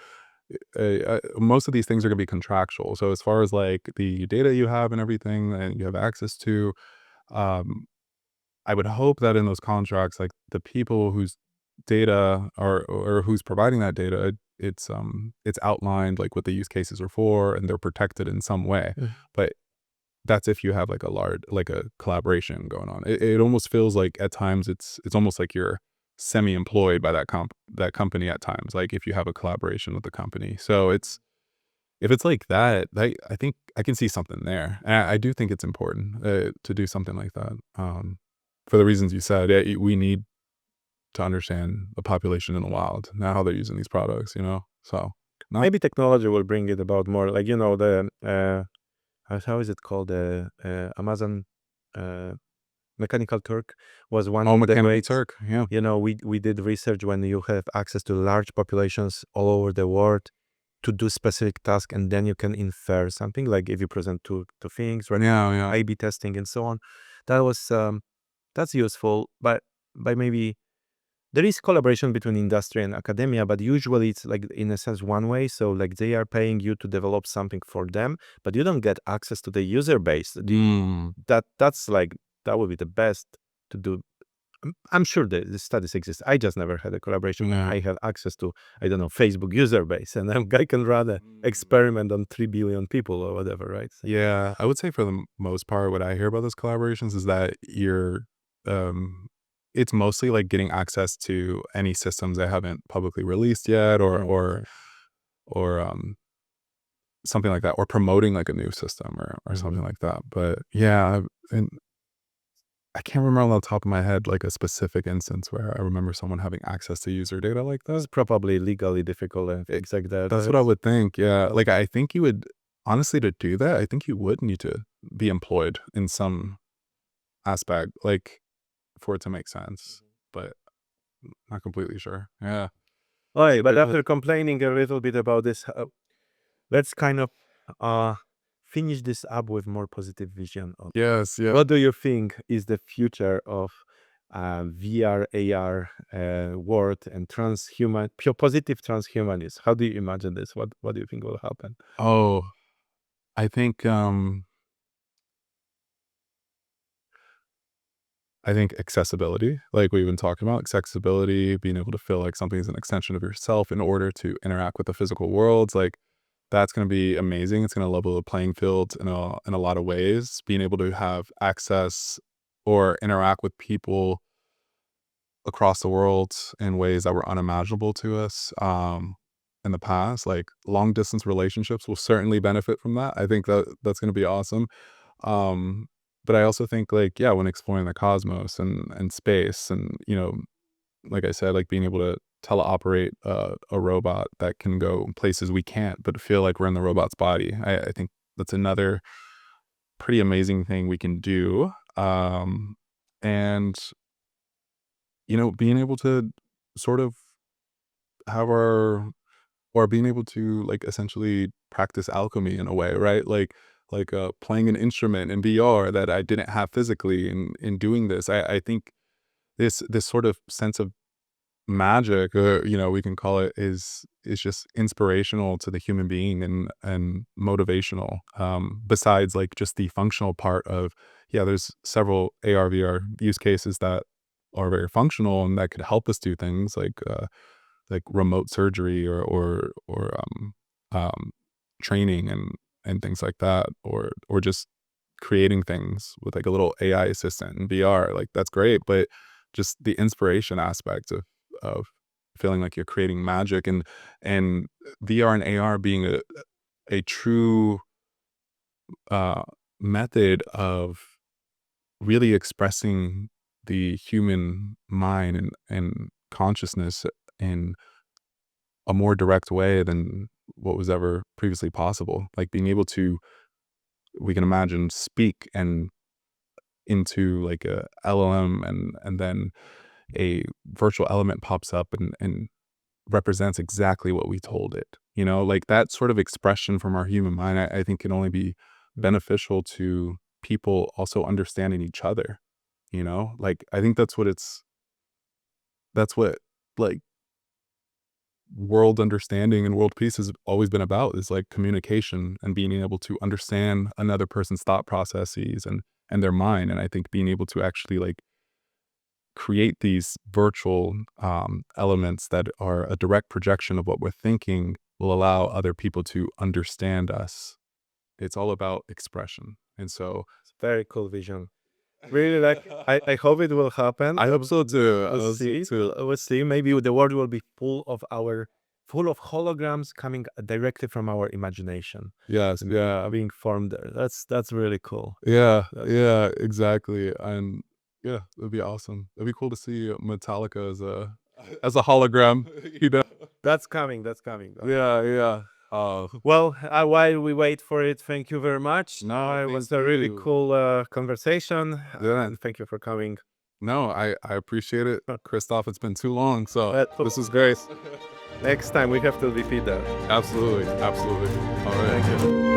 most of these things are going to be contractual. So as far as like the data you have and everything and you have access to, um, I would hope that in those contracts, like the people whose data or who's providing that data, it's outlined like what the use cases are for, and they're protected in some way. But that's if you have like a collaboration going on. It almost feels like at times it's almost like you're semi-employed by that company at times. Like, if you have a collaboration with the company, so if it's like that, I think I can see something there. And I do think it's important to do something like that. For the reasons you said, yeah, we need to understand the population in the wild, not how they're using these products, So, not Maybe technology will bring it about more. Like, the how is it called? The Amazon Mechanical Turk was one of the Mechanical ways. Turk. Yeah. We did research when you have access to large populations all over the world to do specific tasks, and then you can infer something, like if you present two things, right? Yeah. A/B testing and so on. That was that's useful, but maybe there is collaboration between industry and academia, but usually it's like, in a sense, one way. So like they are paying you to develop something for them, but you don't get access to the user base. That's like, that would be the best to do. I'm sure the studies exist. I just never had a collaboration. Yeah. I have access to, I don't know, Facebook user base, and I can run an experiment on 3 billion people or whatever, right? So, Yeah, I would say for the most part, what I hear about those collaborations is that um, it's mostly like getting access to any systems that haven't publicly released yet, or something like that, or promoting like a new system or something like that. But yeah, and I can't remember on the top of my head like a specific instance where I remember someone having access to user data like it's that. probably legally difficult and things like that. That's what I would think. Yeah, Yeah. like I think you would, honestly, to do that, I think you would need to be employed in some aspect, like, for it to make sense, but not completely sure. Yeah. All right, but after complaining a little bit about this, let's kind of uh, finish this up with more positive vision of Yes. Yeah. what do you think is the future of VR, AR world and positive transhumanism. How do you imagine this? What do you think will happen? Oh, I think accessibility, like we've been talking about, accessibility, being able to feel like something is an extension of yourself in order to interact with the physical worlds, like that's going to be amazing. It's going to level the playing field in a lot of ways. Being able to have access or interact with people across the world in ways that were unimaginable to us in the past, like long distance relationships will certainly benefit from that. I think that's going to be awesome. Um, but I also think like, yeah, when exploring the cosmos and space and, like I said, like being able to teleoperate a robot that can go places we can't, but feel like we're in the robot's body. I think that's another pretty amazing thing we can do. And, being able to sort of have or being able to like essentially practice alchemy in a way, right? Like playing an instrument in VR that I didn't have physically in doing this. I think this sort of sense of magic, we can call it, is just inspirational to the human being and motivational. Besides like just the functional part of, yeah, there's several AR VR use cases that are very functional and that could help us do things like remote surgery or um, training and things like that, or just creating things with like a little AI assistant in VR. Like that's great, but just the inspiration aspect of feeling like you're creating magic and VR and AR being a true uh, method of really expressing the human mind and consciousness in a more direct way than what was ever previously possible. Like being able to, we can imagine, speak and into like a LLM and then a virtual element pops up and represents exactly what we told it. Like that sort of expression from our human mind, I think can only be beneficial to people also understanding each other. Like I think that's what like world understanding and world peace has always been about, is like communication and being able to understand another person's thought processes and their mind. And I think being able to actually like create these virtual elements that are a direct projection of what we're thinking will allow other people to understand us. It's all about expression. And so It's a very cool vision. Really, like I hope it will happen. I hope so too. I We'll hope so see. too. We'll see. Maybe the world will be full of holograms coming directly from our imagination, Yes, yeah. being formed there. That's really cool. Yeah, That's- yeah, exactly. And yeah, it'd be awesome. It'd be cool to see Metallica as a hologram, you know? That's coming. That's coming. Yeah, yeah. Well, while we wait for it, thank you very much. No, It thank was a really you. cool conversation. Yeah. And thank you for coming. No, I appreciate it, Christoph. It's been too long, so But this is great. next time we have to repeat that. Absolutely, absolutely. All right. Thank you.